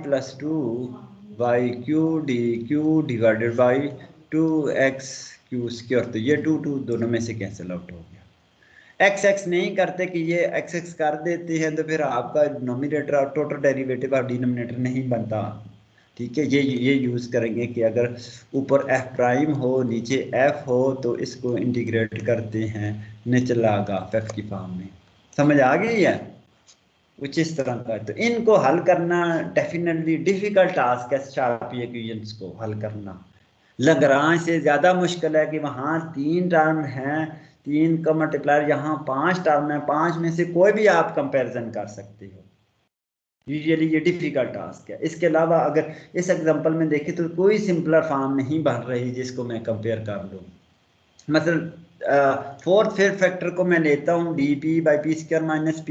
plus 2yq dq divided by 2xq square. तो ये 2 दोनों में से कैंसिल आउट हो गया। x नहीं करते कि ये x कर देते हैं तो फिर आपका नोमिनेटर और टोटल डेरिवेटिव और डिनोमिनेटर नहीं बनता, ठीक है। ये यूज़ करेंगे कि अगर ऊपर f प्राइम हो नीचे f हो तो इसको इंटीग्रेट करते हैं निचला गाफ f की फॉर्म में। समझ आ गई है कुछ इस तरह का। तो इनको हल करना डेफिनेटली डिफिकल्ट टास्क है, शार्पी इक्वेशंस को हल करना। लैग्रांज से ज़्यादा मुश्किल है कि वहाँ 3 टर्म हैं, 3 का मल्टीप्लायर, यहाँ 5 टर्म है, 5 में से कोई भी आप कंपैरिजन कर सकते हो। यूजुअली ये डिफिकल्ट टास्क है। इसके अलावा अगर इस एग्जांपल में देखें तो कोई सिंपलर फॉर्म नहीं बन रही जिसको मैं कंपेयर कर लूँ। मतलब फोर्थ फिर फैक्टर को मैं लेता हूँ dp by P square minus p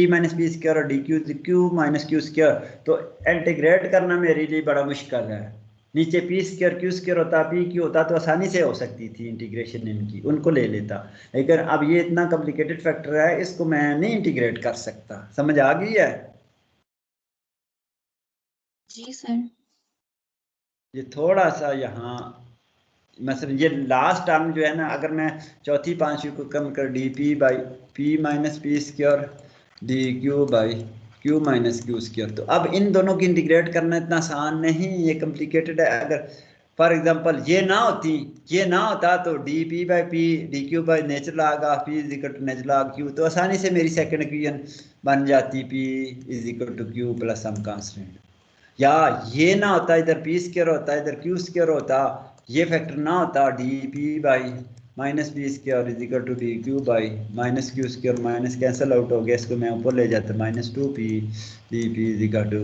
minus p square और dq माइनस क्यू स्क्वायर, तो इंटीग्रेट करना मेरे लिए बड़ा मुश्किल है। नीचे पी स्क्वायर क्यू स्क्वायर होता, पी क्यू होता तो आसानी से हो सकती थी इंटीग्रेशन इनकी, उनको ले लेता, लेकिन अब ये इतना कॉम्प्लिकेटेड फैक्टर है इसको मैं नहीं इंटीग्रेट कर सकता। समझ आ गई है? जी सर। ये थोड़ा सा यहाँ मतलब ये लास्ट टर्म जो है ना, अगर मैं चौथी पांचवी को कम कर dp by p minus p square dq by q minus q square, तो अब इन दोनों की इंटीग्रेट करना इतना आसान नहीं, ये कॉम्प्लिकेटेड है। अगर फॉर एग्जांपल ये ना होता तो d P by p d Q by natural log of p is equal to natural log q, तो आसानी से मेरी सेकंड इक्वेशन बन जाती p is equal to q plus some constant. या ये ना होता, इधर पी स्क्वायर होता, इधर क्यू स्क्वायर होता, ये फैक्टर ना होता, d P by minus p square is equal to d Q by minus q square, minus cancel out हो गया, इसको मैं ऊपर ले जाता minus two p d p is equal to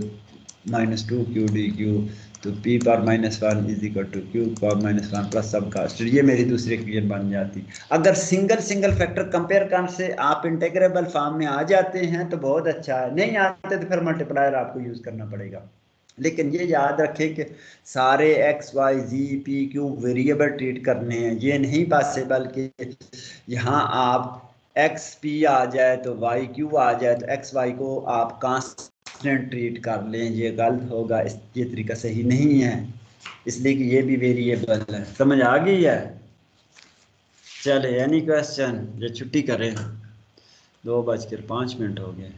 minus two q d q, तो p power minus one is equal to q power minus one plus some constant, ये मेरी दूसरी इक्वेशन बन जाती। अगर सिंगल फैक्टर कंपेयर करने से आप इंटीग्रेबल फॉर्म में आ जाते हैं तो बहुत अच्छा है, नहीं आते तो फिर मल्टीप्लायर आपको यूज करना पड़ेगा। लेकिन ये याद रखें कि सारे x y z p q variable treat करने हैं, ये नहीं पॉसिबल कि यहाँ आप x p आ जाए तो y q आ जाए तो x y को आप कांस्टेंट ट्रीट कर लें, ये गलत होगा, ये तरीका सही नहीं है, इसलिए कि ये भी वेरिएबल है। समझ आ गई है? चले एनी क्वेश्चन? ये छुट्टी करें, 2:05 हो गए।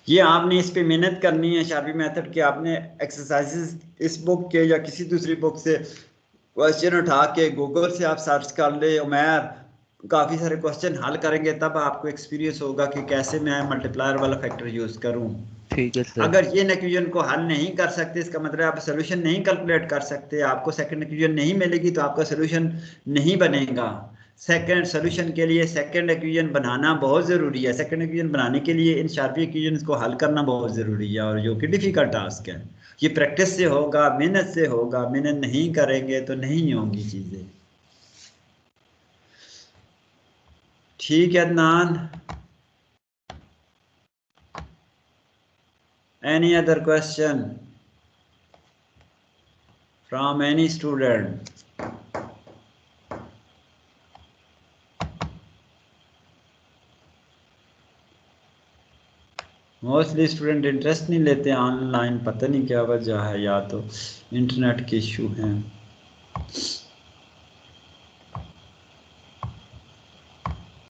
ये आपने इस पे मेहनत करनी है शार्पी मेथड के, आपने एक्सरसाइजेस इस बुक के या किसी दूसरी बुक से क्वेश्चन उठा के गूगल से आप सर्च कर ले, उमर काफ़ी सारे क्वेश्चन हल करेंगे, तब आपको एक्सपीरियंस होगा कि कैसे मैं मल्टीप्लायर वाला फैक्टर यूज़ करूं। ठीक है सर। अगर ये इक्वेशन को हल नहीं कर सकते, इसका मतलब आप सोल्यूशन नहीं कैलकुलेट कर सकते, आपको सेकंड इक्वेशन नहीं मिलेगी तो आपका सोल्यूशन नहीं बनेगा। सेकंड सोल्यूशन के लिए सेकंड इक्वेशन बनाना बहुत ज़रूरी है, सेकंड इक्वेशन बनाने के लिए इन शार्पी इक्वेशंस को हल करना बहुत ज़रूरी है, और जो कि डिफ़िकल्ट टास्क है। ये प्रैक्टिस से होगा, मेहनत से होगा, मेहनत नहीं करेंगे तो नहीं होंगी चीज़ें। ठीक है Adnan, any other question from any student? Mostly student interest नहीं लेते ऑनलाइन, पता नहीं क्या वजह है, या तो इंटरनेट के इशू हैं।